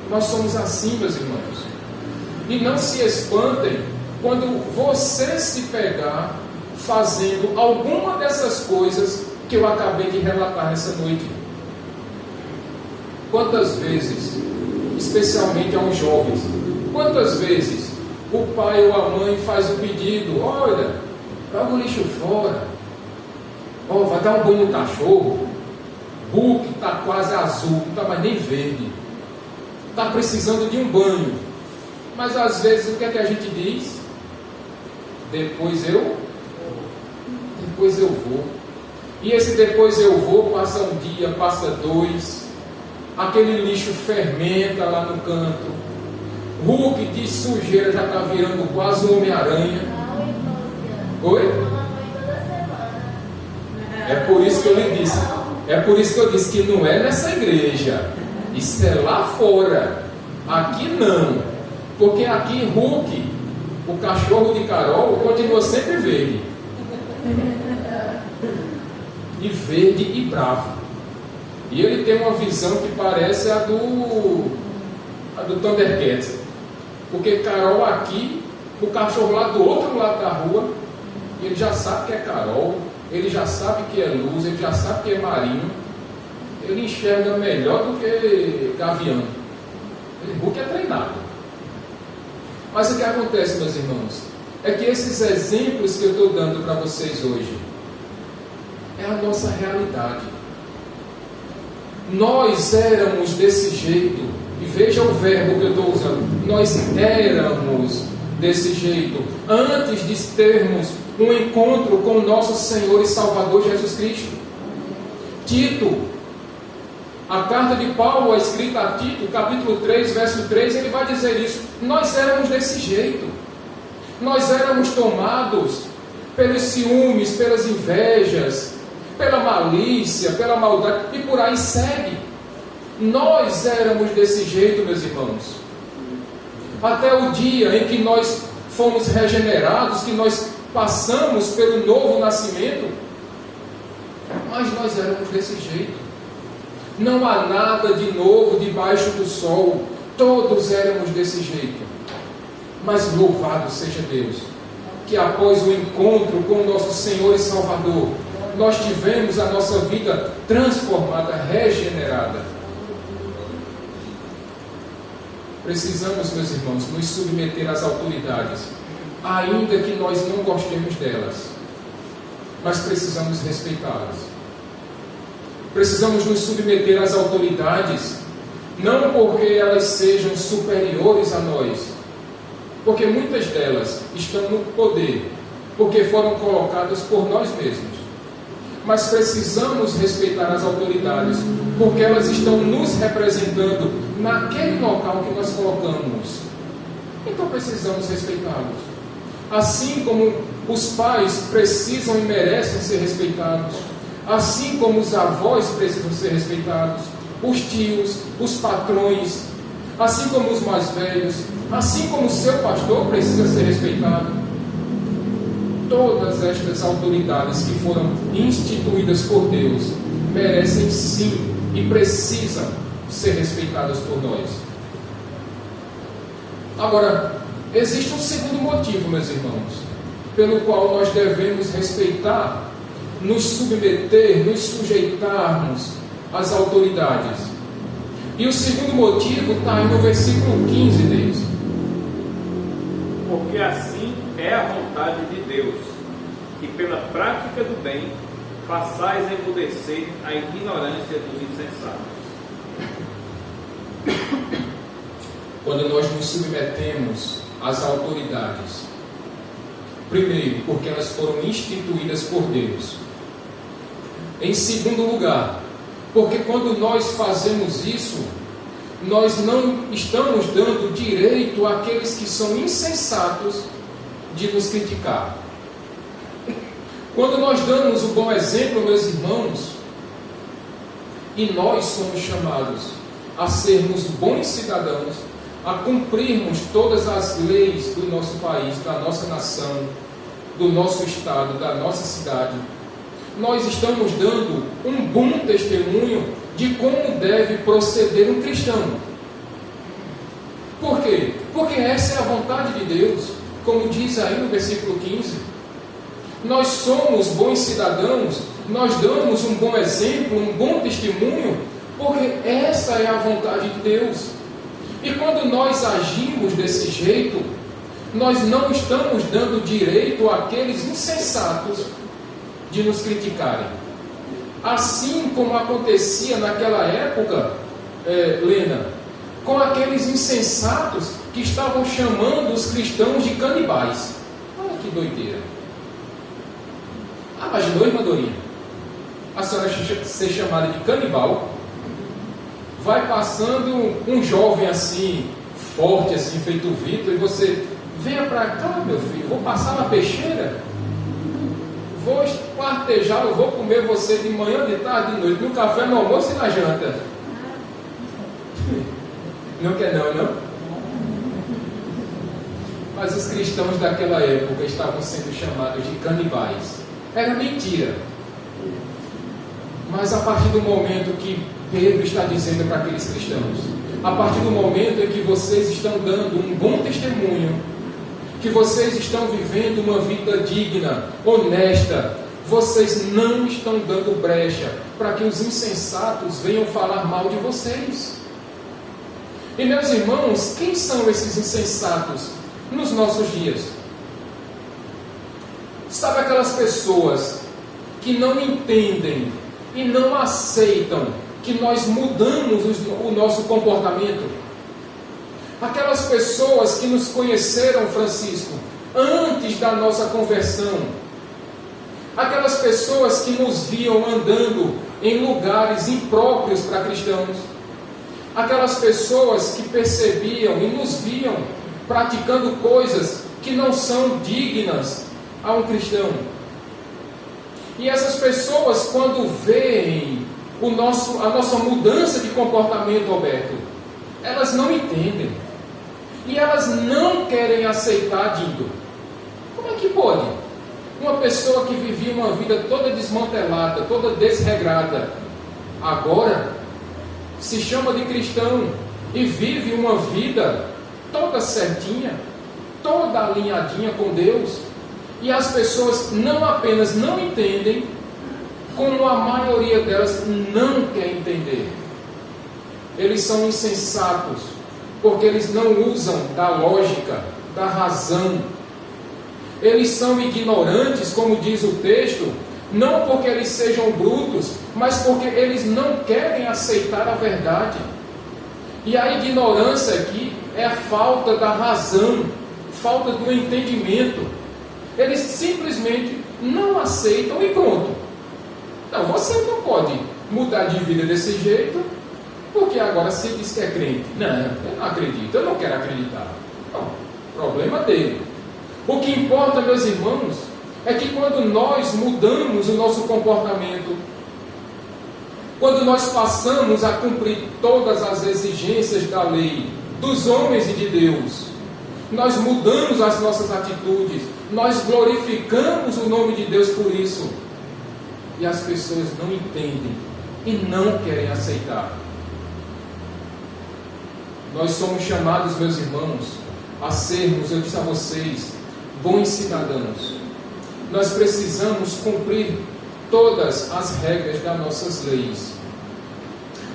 Nós somos assim, meus irmãos. E não se espantem quando você se pegar fazendo alguma dessas coisas que eu acabei de relatar nessa noite. Quantas vezes, especialmente aos jovens, quantas vezes o pai ou a mãe faz o pedido, olha, joga o lixo fora, vai dar um banho no cachorro, Hulk está quase azul, não está mais nem verde. Está precisando de um banho. Mas às vezes o que é que a gente diz? Depois eu vou. E esse depois eu vou, passa um dia, passa dois, aquele lixo fermenta lá no canto, Hulk de sujeira já está virando quase um Homem-Aranha. Oi? É por isso que eu lhe disse. É por isso que eu disse que não é nessa igreja. Isso é lá fora. Aqui não. Porque aqui Hulk, o cachorro de Carol, continua sempre verde. E verde e bravo. E ele tem uma visão que parece a do Thundercats. Porque Carol aqui, o cachorro lá do outro lado da rua, ele já sabe que é Carol, ele já sabe que é luz, ele já sabe que é marinho. Ele enxerga melhor do que gavião. Hulk é treinado. Mas o que acontece, meus irmãos, é que esses exemplos que eu estou dando para vocês hoje é a nossa realidade. Nós éramos desse jeito, e veja o verbo que eu estou usando, nós éramos desse jeito, antes de termos um encontro com o nosso Senhor e Salvador Jesus Cristo. Tito, a carta de Paulo, a escrita a Tito, capítulo 3, verso 3, ele vai dizer isso. Nós éramos desse jeito. Nós éramos tomados pelos ciúmes, pelas invejas, pela malícia, pela maldade, e por aí segue. Nós éramos desse jeito, meus irmãos. Até o dia em que nós fomos regenerados, que nós passamos pelo novo nascimento, mas nós éramos desse jeito. Não há nada de novo debaixo do sol. Todos éramos desse jeito. Mas louvado seja Deus, que após o encontro com o nosso Senhor e Salvador, nós tivemos a nossa vida transformada, regenerada. Precisamos, meus irmãos, nos submeter às autoridades, ainda que nós não gostemos delas, mas precisamos respeitá-las. Precisamos nos submeter às autoridades, não porque elas sejam superiores a nós, porque muitas delas estão no poder, porque foram colocadas por nós mesmos. Mas precisamos respeitar as autoridades, porque elas estão nos representando naquele local que nós colocamos. Então precisamos respeitá-los. Assim como os pais precisam e merecem ser respeitados, assim como os avós precisam ser respeitados, os tios, os patrões, assim como os mais velhos, assim como o seu pastor precisa ser respeitado. Todas estas autoridades que foram instituídas por Deus merecem sim e precisam ser respeitadas por nós. Agora, existe um segundo motivo, meus irmãos, pelo qual nós devemos respeitar, nos submeter, nos sujeitarmos às autoridades. E o segundo motivo está aí no versículo 15 deles. Porque assim é a vontade de Deus, que pela prática do bem façais emudecer a ignorância dos insensatos. Quando nós nos submetemos às autoridades, primeiro, porque elas foram instituídas por Deus. Em segundo lugar, porque quando nós fazemos isso, nós não estamos dando direito àqueles que são insensatos de nos criticar. Quando nós damos o bom exemplo, meus irmãos, e nós somos chamados a sermos bons cidadãos, a cumprirmos todas as leis do nosso país, da nossa nação, do nosso estado, da nossa cidade, nós estamos dando um bom testemunho de como deve proceder um cristão. Por quê? Porque essa é a vontade de Deus, como diz aí no versículo 15. Nós somos bons cidadãos, nós damos um bom exemplo, um bom testemunho, porque essa é a vontade de Deus. E quando nós agimos desse jeito, nós não estamos dando direito àqueles insensatos de nos criticarem. Assim como acontecia naquela época, Lena, com aqueles insensatos que estavam chamando os cristãos de canibais. Olha que doideira. Imaginou, irmã Dorinha? A senhora ser chamada de canibal, vai passando um jovem assim, forte, assim, feito Vitor, e você, venha para cá, meu filho, vou passar na peixeira, vou esquartejá-lo, vou comer você de manhã, de tarde, de noite, no café, no almoço e na janta. Não quer não? Mas os cristãos daquela época estavam sendo chamados de canibais. Era mentira. Mas a partir do momento que Pedro está dizendo para aqueles cristãos, a partir do momento em que vocês estão dando um bom testemunho, que vocês estão vivendo uma vida digna, honesta, vocês não estão dando brecha para que os insensatos venham falar mal de vocês. E meus irmãos, quem são esses insensatos nos nossos dias? Sabe aquelas pessoas que não entendem e não aceitam que nós mudamos o nosso comportamento? Aquelas pessoas que nos conheceram, Francisco, antes da nossa conversão. Aquelas pessoas que nos viam andando em lugares impróprios para cristãos. Aquelas pessoas que percebiam e nos viam praticando coisas que não são dignas a um cristão. E essas pessoas, quando veem a nossa mudança de comportamento, Alberto, elas não entendem. E elas não querem aceitar, Dindo. Como é que pode? Uma pessoa que vivia uma vida toda desmantelada, toda desregrada, agora se chama de cristão e vive uma vida toda certinha, toda alinhadinha com Deus. E as pessoas não apenas não entendem, como a maioria delas não quer entender. Eles são insensatos, porque eles não usam da lógica, da razão. Eles são ignorantes, como diz o texto, não porque eles sejam brutos, mas porque eles não querem aceitar a verdade. E a ignorância aqui é a falta da razão, falta do entendimento. Eles simplesmente não aceitam e pronto. Não, você não pode mudar de vida desse jeito, porque agora você diz que é crente. Não, eu não acredito, eu não quero acreditar. Não, problema dele. O que importa, meus irmãos, é que quando nós mudamos o nosso comportamento, quando nós passamos a cumprir todas as exigências da lei, dos homens e de Deus, nós mudamos as nossas atitudes, nós glorificamos o nome de Deus por isso. E as pessoas não entendem e não querem aceitar. Nós somos chamados, meus irmãos, a sermos, eu disse a vocês, bons cidadãos. Nós precisamos cumprir todas as regras das nossas leis.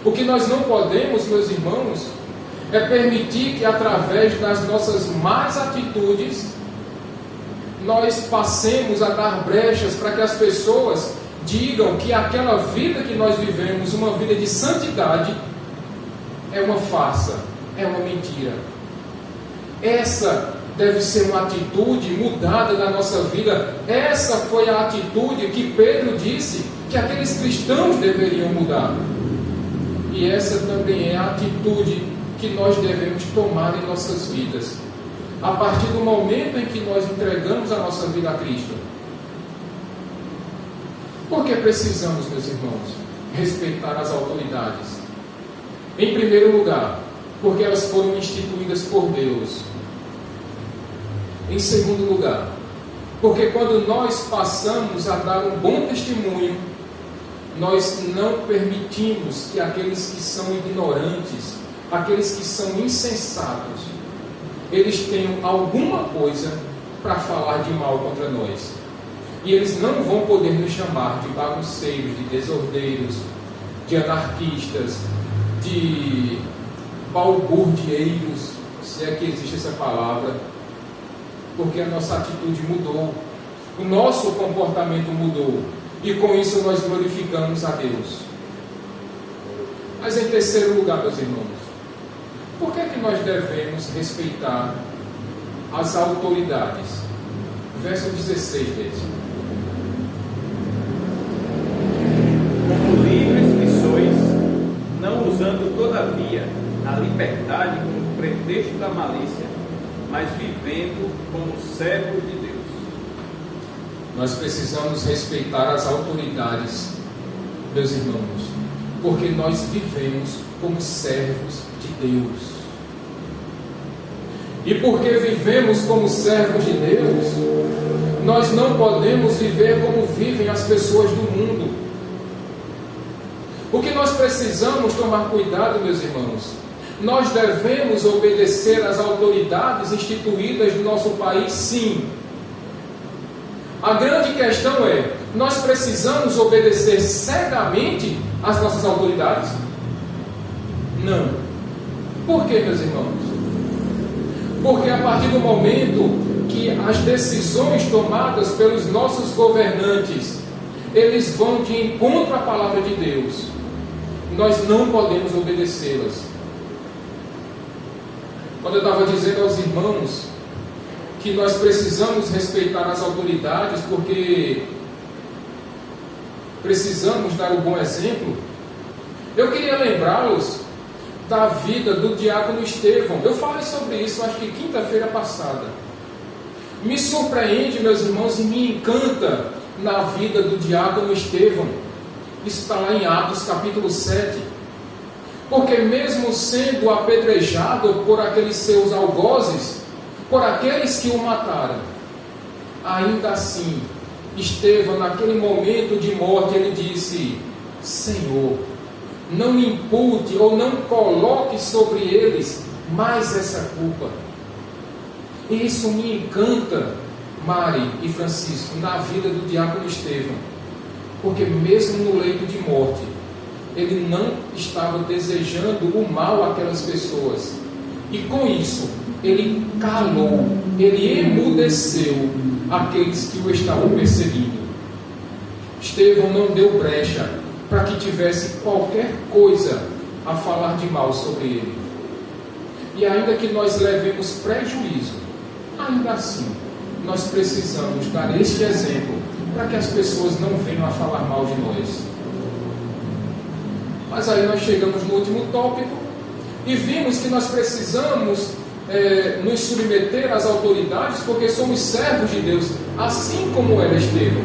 O que nós não podemos, meus irmãos, é permitir que através das nossas más atitudes nós passemos a dar brechas para que as pessoas digam que aquela vida que nós vivemos, uma vida de santidade, é uma farsa, é uma mentira. Essa deve ser uma atitude mudada da nossa vida. Essa foi a atitude que Pedro disse que aqueles cristãos deveriam mudar. E essa também é a atitude que nós devemos tomar em nossas vidas, a partir do momento em que nós entregamos a nossa vida a Cristo. Porque precisamos, meus irmãos, respeitar as autoridades. Em primeiro lugar, porque elas foram instituídas por Deus. Em segundo lugar, porque quando nós passamos a dar um bom testemunho, nós não permitimos que aqueles que são ignorantes, aqueles que são insensatos, eles tenham alguma coisa para falar de mal contra nós. E eles não vão poder nos chamar de bagunceiros, de desordeiros, de anarquistas, de balburdieiros, se é que existe essa palavra, porque a nossa atitude mudou, o nosso comportamento mudou. e com isso nós glorificamos a Deus. Mas em terceiro lugar, meus irmãos, por que é que nós devemos respeitar as autoridades? Verso 16 deles. Como livres que sois, não usando todavia a liberdade como pretexto da malícia, mas vivendo como servos de Deus. Nós precisamos respeitar as autoridades, meus irmãos, porque nós vivemos como servos de Deus. E porque vivemos como servos de Deus, nós não podemos viver como vivem as pessoas do mundo. O que nós precisamos tomar cuidado, meus irmãos, nós devemos obedecer às autoridades instituídas no nosso país, sim. A grande questão é, nós precisamos obedecer cegamente às nossas autoridades? Não. Por quê, meus irmãos? Porque a partir do momento que as decisões tomadas pelos nossos governantes, eles vão de encontro à palavra de Deus, nós não podemos obedecê-las. Quando eu estava dizendo aos irmãos que nós precisamos respeitar as autoridades porque precisamos dar um bom exemplo, eu queria lembrá-los da vida do diácono Estevão. Eu falei sobre isso, acho que quinta-feira passada. Me surpreende, meus irmãos, e me encanta na vida do diácono Estevão. Isso está lá em Atos capítulo 7. Porque mesmo sendo apedrejado por aqueles seus algozes, por aqueles que o mataram, ainda assim, Estevão, naquele momento de morte, ele disse: Senhor, não me impute ou não coloque sobre eles mais essa culpa. E isso me encanta, Mari e Francisco, na vida do diácono Estevão, porque mesmo no leito de morte, ele não estava desejando o mal àquelas pessoas, e com isso ele calou, ele emudeceu aqueles que o estavam perseguindo. Estevão não deu brecha para que tivesse qualquer coisa a falar de mal sobre ele. E ainda que nós levemos prejuízo, ainda assim nós precisamos dar este exemplo para que as pessoas não venham a falar mal de nós. Mas aí nós chegamos no último tópico e vimos que nós precisamos nos submeter às autoridades porque somos servos de Deus, assim como era Estevão.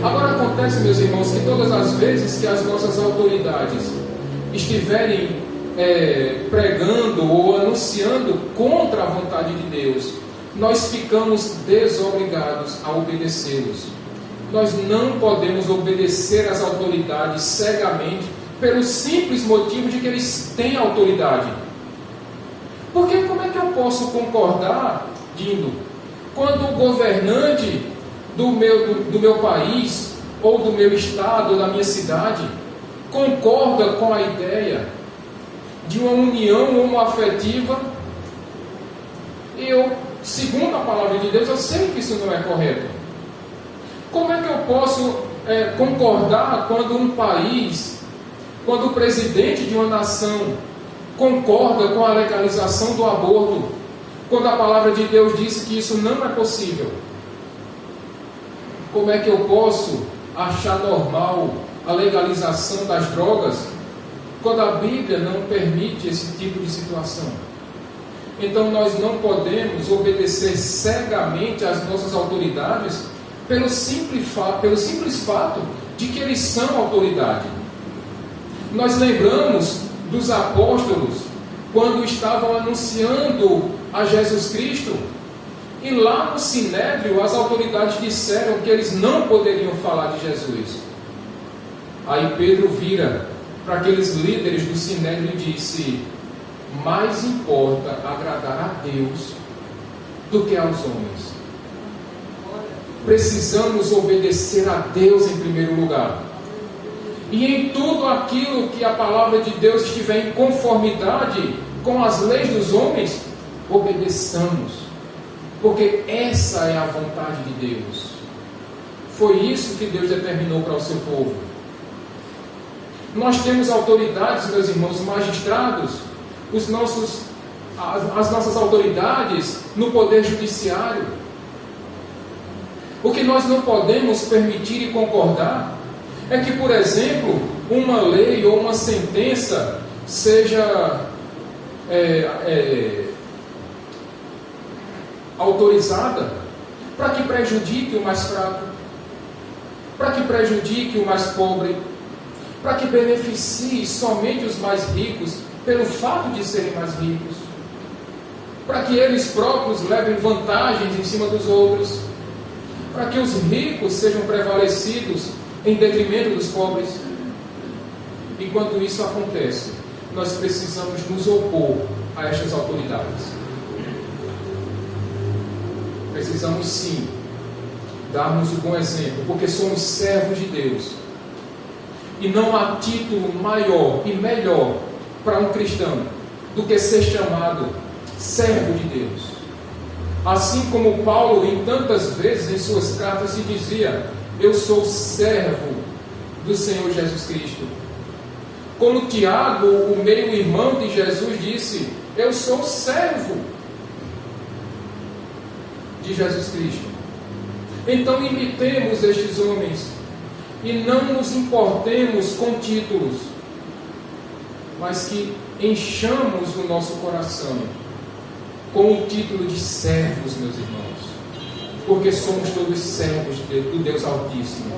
Agora acontece, meus irmãos, que todas as vezes que as nossas autoridades estiverem pregando ou anunciando contra a vontade de Deus, nós ficamos desobrigados a obedecê-los. Nós não podemos obedecer às autoridades cegamente pelo simples motivo de que eles têm autoridade. Porque como é que eu posso concordar, Dindo, quando o governante do meu país, ou do meu estado, ou da minha cidade, concorda com a ideia de uma união homoafetiva, e eu, segundo a palavra de Deus, eu sei que isso não é correto. Como é que eu posso concordar quando um país, quando o presidente de uma nação concorda com a legalização do aborto, quando a palavra de Deus diz que isso não é possível? Como é que eu posso achar normal a legalização das drogas quando a Bíblia não permite esse tipo de situação? Então nós não podemos obedecer cegamente às nossas autoridades pelo simples fato de que eles são autoridade. Nós lembramos dos apóstolos quando estavam anunciando a Jesus Cristo, e lá no Sinédrio as autoridades disseram que eles não poderiam falar de Jesus. Aí Pedro vira para aqueles líderes do Sinédrio e disse: mais importa agradar a Deus do que aos homens. Precisamos obedecer a Deus em primeiro lugar. E em tudo aquilo que a palavra de Deus estiver em conformidade com as leis dos homens, obedeçamos. Porque essa é a vontade de Deus. Foi isso que Deus determinou para o seu povo. Nós temos autoridades, meus irmãos, magistrados, as nossas autoridades no poder judiciário. O que nós não podemos permitir e concordar é que, por exemplo, uma lei ou uma sentença seja autorizada para que prejudique o mais fraco, para que prejudique o mais pobre, para que beneficie somente os mais ricos pelo fato de serem mais ricos, para que eles próprios levem vantagens em cima dos outros, para que os ricos sejam prevalecidos em detrimento dos pobres. Enquanto isso acontece, nós precisamos nos opor a estas autoridades. Precisamos sim darmos o bom exemplo, porque somos servos de Deus. E não há título maior e melhor para um cristão do que ser chamado servo de Deus. Assim como Paulo, em tantas vezes em suas cartas, se dizia: eu sou servo do Senhor Jesus Cristo. Como Tiago, o meio-irmão de Jesus, disse: eu sou servo de Jesus Cristo. Então imitemos estes homens e não nos importemos com títulos, mas que enchamos o nosso coração com o título de servos, meus irmãos, porque somos todos servos do Deus Altíssimo.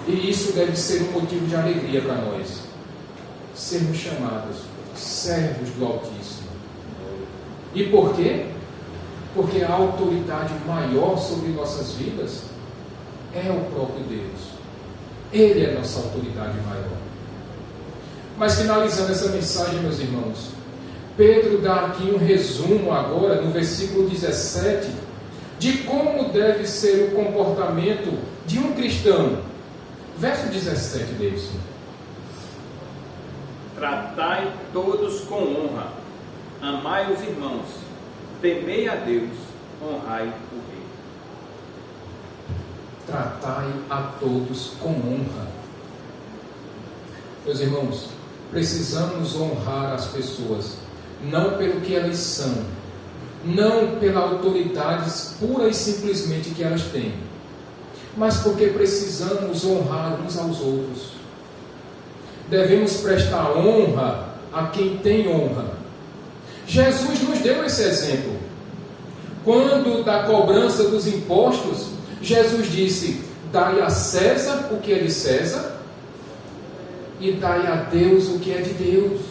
E isso deve ser um motivo de alegria para nós, sermos chamados servos do Altíssimo. E por quê? Porque a autoridade maior sobre nossas vidas é o próprio Deus. Ele é a nossa autoridade maior. Mas finalizando essa mensagem, meus irmãos, Pedro dá aqui um resumo agora, no versículo 17, de como deve ser o comportamento de um cristão. Verso 17 deles. Tratai todos com honra, amai os irmãos, temei a Deus, honrai o Rei. Tratai a todos com honra. Meus irmãos, precisamos honrar as pessoas, não pelo que elas são, não pela autoridade pura e simplesmente que elas têm, mas porque precisamos honrar uns aos outros. Devemos prestar honra a quem tem honra. Jesus nos deu esse exemplo. Quando da cobrança dos impostos, Jesus disse: dai a César o que é de César e dai a Deus o que é de Deus.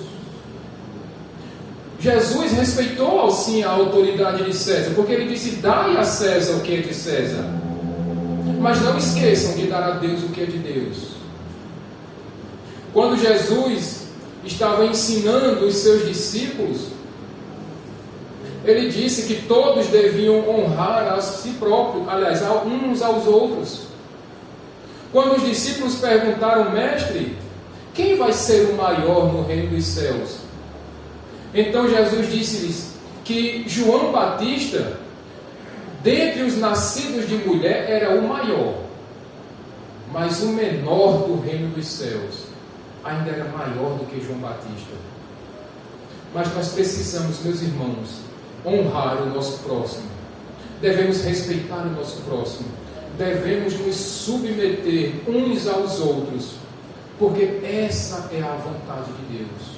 Jesus respeitou sim a autoridade de César, porque ele disse: dai a César o que é de César, mas não esqueçam de dar a Deus o que é de Deus. Quando Jesus estava ensinando os seus discípulos, ele disse que todos deviam honrar a si próprios, aliás, uns aos outros. Quando os discípulos perguntaram: mestre, quem vai ser o maior no reino dos céus? Então Jesus disse-lhes que João Batista, dentre os nascidos de mulher, era o maior, mas o menor do reino dos céus ainda era maior do que João Batista. Mas nós precisamos, meus irmãos, honrar o nosso próximo. Devemos respeitar o nosso próximo. Devemos nos submeter uns aos outros, porque essa é a vontade de Deus.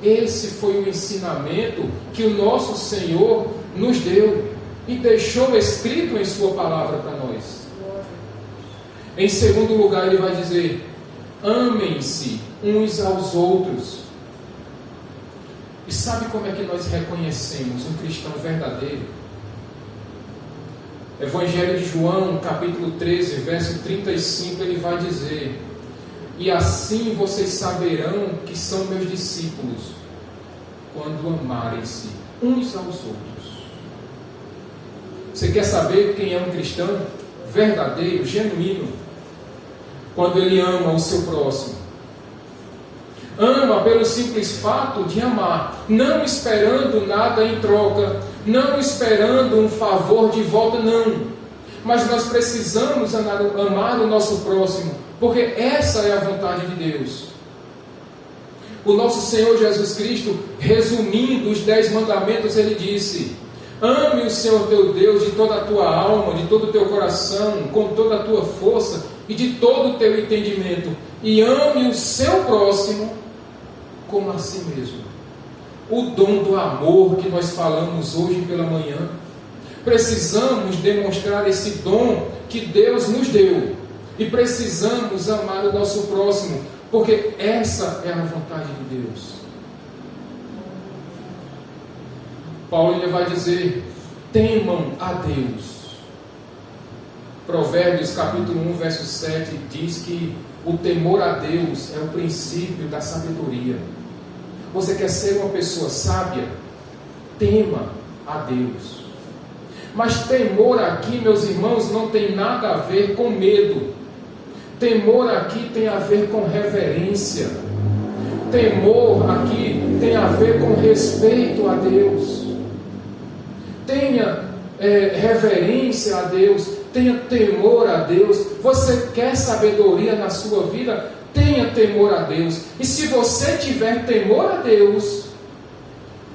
Esse foi o ensinamento que o nosso Senhor nos deu e deixou escrito em sua palavra para nós. Em segundo lugar, ele vai dizer: amem-se uns aos outros. E sabe como é que nós reconhecemos um cristão verdadeiro? Evangelho de João, capítulo 13, verso 35, ele vai dizer: e assim vocês saberão que são meus discípulos, quando amarem-se uns aos outros. Você quer saber quem é um cristão verdadeiro, genuíno? Quando ele ama o seu próximo. Ama pelo simples fato de amar, não esperando nada em troca, não esperando um favor de volta, não, mas nós precisamos amar o nosso próximo, porque essa é a vontade de Deus. O nosso Senhor Jesus Cristo, resumindo os 10 mandamentos, ele disse: ame o Senhor teu Deus de toda a tua alma, de todo o teu coração, com toda a tua força e de todo o teu entendimento, e ame o seu próximo como a si mesmo. O dom do amor que nós falamos hoje pela manhã, precisamos demonstrar esse dom que Deus nos deu, e precisamos amar o nosso próximo, porque essa é a vontade de Deus. Paulo ainda vai dizer: temam a Deus. Provérbios capítulo 1, verso 7 diz que o temor a Deus é o princípio da sabedoria. Você quer ser uma pessoa sábia? Tema a Deus. Mas temor aqui, meus irmãos, não tem nada a ver com medo. Temor aqui tem a ver com reverência. Temor aqui tem a ver com respeito a Deus. Tenha reverência a Deus, tenha temor a Deus. Você quer sabedoria na sua vida? Tenha temor a Deus. E se você tiver temor a Deus,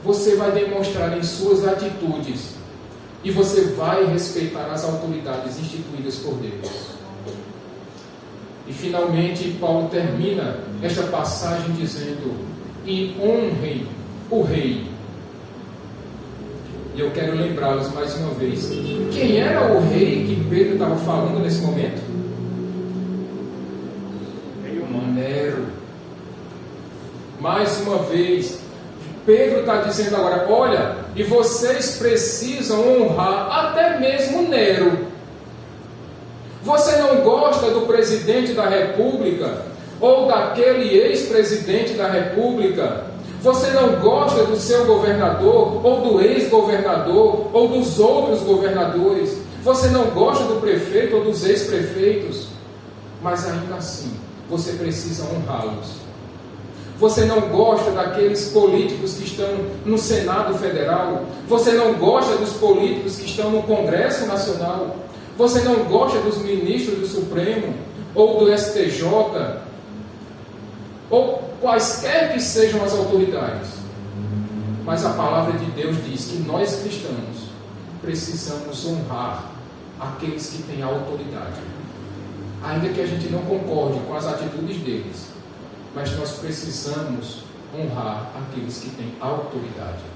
você vai demonstrar em suas atitudes, e você vai respeitar as autoridades instituídas por Deus. E finalmente Paulo termina esta passagem dizendo: e honrem o rei. E eu quero lembrá-los mais uma vez: quem era o rei que Pedro estava falando nesse momento? Nero. Mais uma vez, Pedro está dizendo agora: olha, e vocês precisam honrar até mesmo Nero. Você não gosta do presidente da República, ou daquele ex-presidente da República? Você não gosta do seu governador, ou do ex-governador, ou dos outros governadores? Você não gosta do prefeito ou dos ex-prefeitos? Mas ainda assim, você precisa honrá-los. Você não gosta daqueles políticos que estão no Senado Federal? Você não gosta dos políticos que estão no Congresso Nacional? Você não gosta dos ministros do Supremo, ou do STJ, ou quaisquer que sejam as autoridades? Mas a palavra de Deus diz que nós cristãos precisamos honrar aqueles que têm autoridade. Ainda que a gente não concorde com as atitudes deles, mas nós precisamos honrar aqueles que têm autoridade.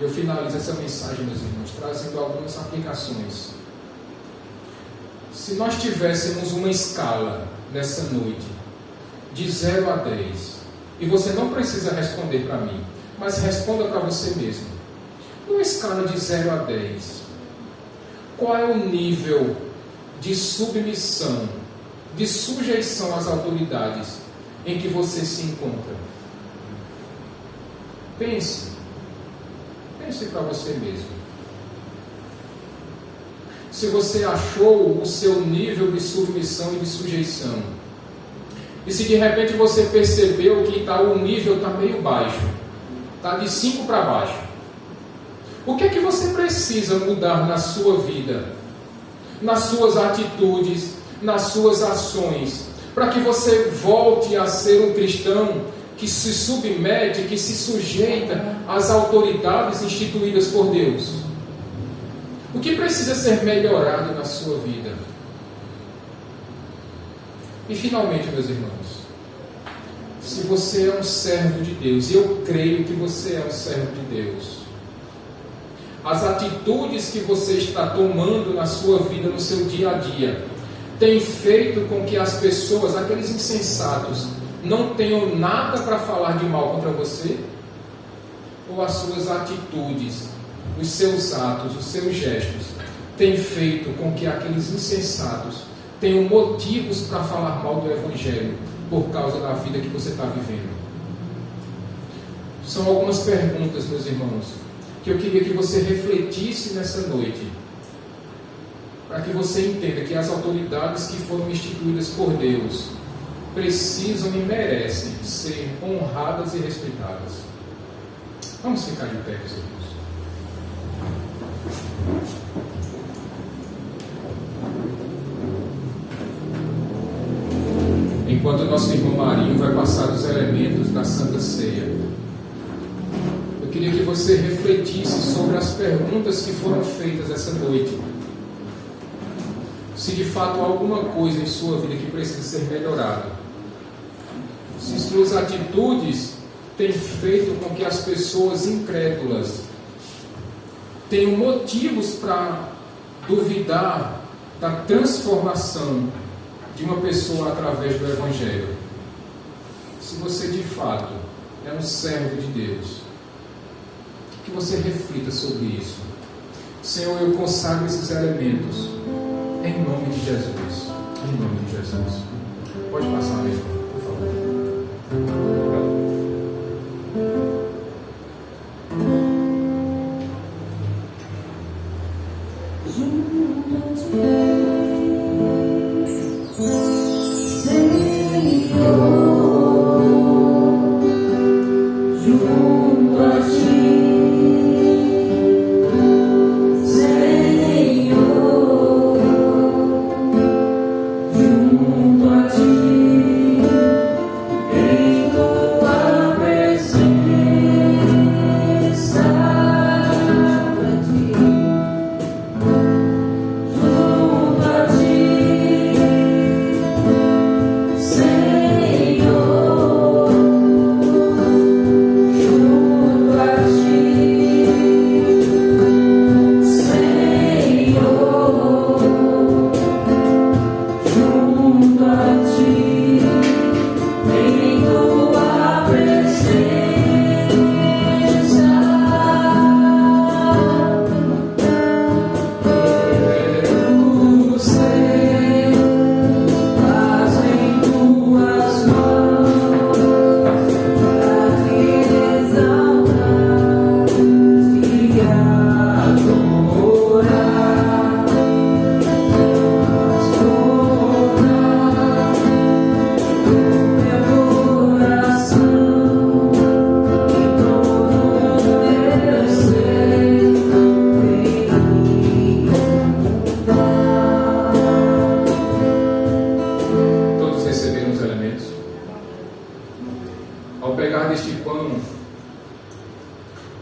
Eu finalizo essa mensagem, meus irmãos, trazendo algumas aplicações. Se nós tivéssemos uma escala nessa noite, de 0 a 10, e você não precisa responder para mim, mas responda para você mesmo. Numa escala de 0 a 10, qual é o nível de submissão, de sujeição às autoridades em que você se encontra? Pense para você mesmo. Se você achou o seu nível de submissão e de sujeição, e se de repente você percebeu que o nível está meio baixo, está de 5 para baixo, o que é que você precisa mudar na sua vida, nas suas atitudes, nas suas ações, para que você volte a ser um cristão que se submete, que se sujeita às autoridades instituídas por Deus? O que precisa ser melhorado na sua vida? E finalmente, meus irmãos, se você é um servo de Deus, e eu creio que você é um servo de Deus, as atitudes que você está tomando na sua vida, no seu dia a dia, tem feito com que as pessoas, aqueles insensatos, não tenham nada para falar de mal contra você? Ou as suas atitudes, os seus atos, os seus gestos, têm feito com que aqueles insensatos tenham motivos para falar mal do Evangelho por causa da vida que você está vivendo? São algumas perguntas, meus irmãos, que eu queria que você refletisse nessa noite, para que você entenda que as autoridades que foram instituídas por Deus precisam e merecem ser honradas e respeitadas. Vamos ficar de pé, meus irmãos. enquanto o nosso irmão Marinho vai passar os elementos da Santa Ceia, eu queria que você refletisse sobre as perguntas que foram feitas essa noite. Se de fato há alguma coisa em sua vida que precisa ser melhorada, se suas atitudes têm feito com que as pessoas incrédulas tenham motivos para duvidar da transformação de uma pessoa através do Evangelho. Se você de fato é um servo de Deus, que você reflita sobre isso. Senhor, eu consagro esses elementos em nome de Jesus. Em nome de Jesus. Pode passar mesmo, por favor.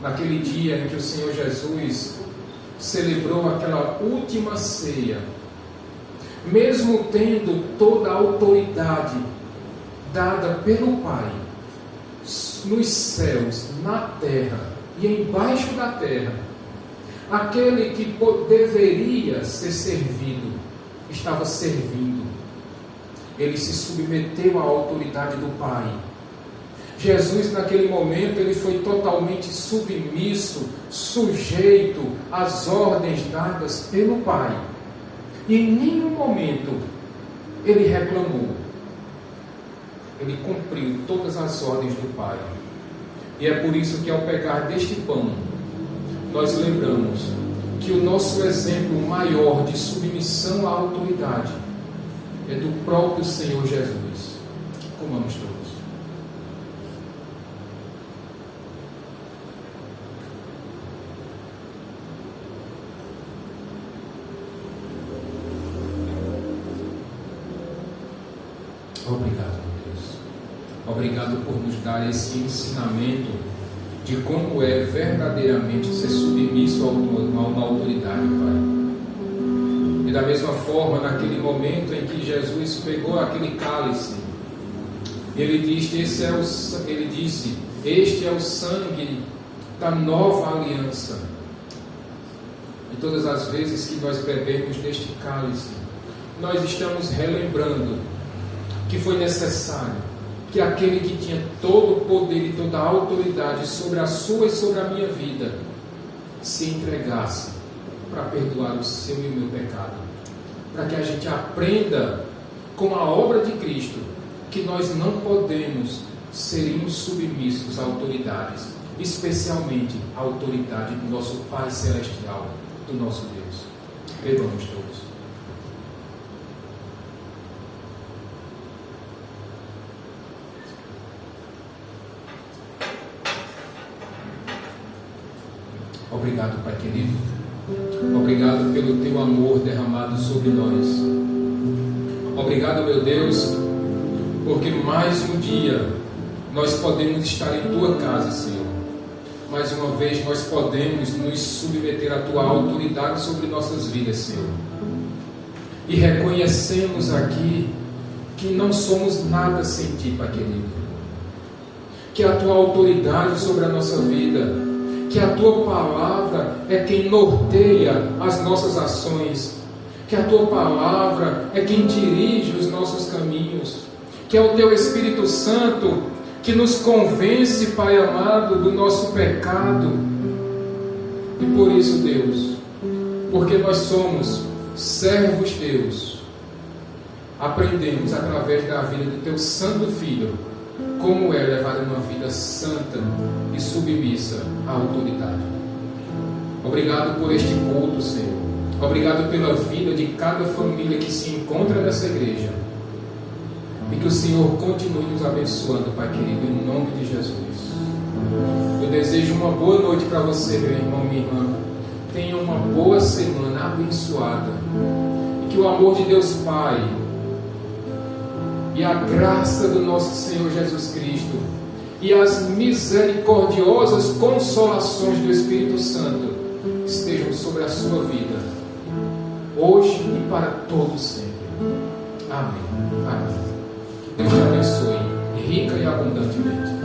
Naquele dia em que o Senhor Jesus celebrou aquela última ceia, mesmo tendo toda a autoridade dada pelo Pai, nos céus, na terra e embaixo da terra, aquele que deveria ser servido, estava servindo. Ele se submeteu à autoridade do Pai. Jesus, naquele momento, ele foi totalmente submisso, sujeito às ordens dadas pelo Pai. E em nenhum momento ele reclamou. Ele cumpriu todas as ordens do Pai. E é por isso que, ao pegar deste pão, nós lembramos que o nosso exemplo maior de submissão à autoridade é do próprio Senhor Jesus. Comamos todos. Obrigado, meu Deus. Obrigado por nos dar esse ensinamento de como é verdadeiramente ser submisso a uma autoridade, Pai. E da mesma forma, naquele momento em que Jesus pegou aquele cálice, ele disse, este é o sangue da nova aliança. E todas as vezes que nós bebemos deste cálice, nós estamos relembrando que foi necessário que aquele que tinha todo o poder e toda a autoridade sobre a sua e sobre a minha vida se entregasse para perdoar o seu e o meu pecado, para que a gente aprenda com a obra de Cristo que nós não podemos ser insubmissos a autoridades, especialmente a autoridade do nosso Pai Celestial, do nosso Deus. Bebamos todos. Obrigado, Pai querido. Obrigado pelo Teu amor derramado sobre nós. Obrigado, meu Deus, porque mais um dia nós podemos estar em tua casa, Senhor. Mais uma vez nós podemos nos submeter à tua autoridade sobre nossas vidas, Senhor. E reconhecemos aqui que não somos nada sem ti, Pai querido. Que a tua autoridade sobre a nossa vida, que a tua palavra é quem norteia as nossas ações, que a tua palavra é quem dirige os nossos caminhos, que é o teu Espírito Santo que nos convence, Pai amado, do nosso pecado. E por isso, Deus, porque nós somos servos teus, aprendemos através da vida do teu Santo Filho como é levar uma vida santa e submissa à autoridade. Obrigado por este culto, Senhor. Obrigado pela vida de cada família que se encontra nessa igreja. E que o Senhor continue nos abençoando, Pai querido, em nome de Jesus. Eu desejo uma boa noite para você, meu irmão, minha irmã. Tenha uma boa semana abençoada. E que o amor de Deus Pai e a graça do nosso Senhor Jesus Cristo e as misericordiosas consolações do Espírito Santo estejam sobre a sua vida, hoje e para todos sempre. Amém. Amém. Deus te abençoe rica e abundantemente.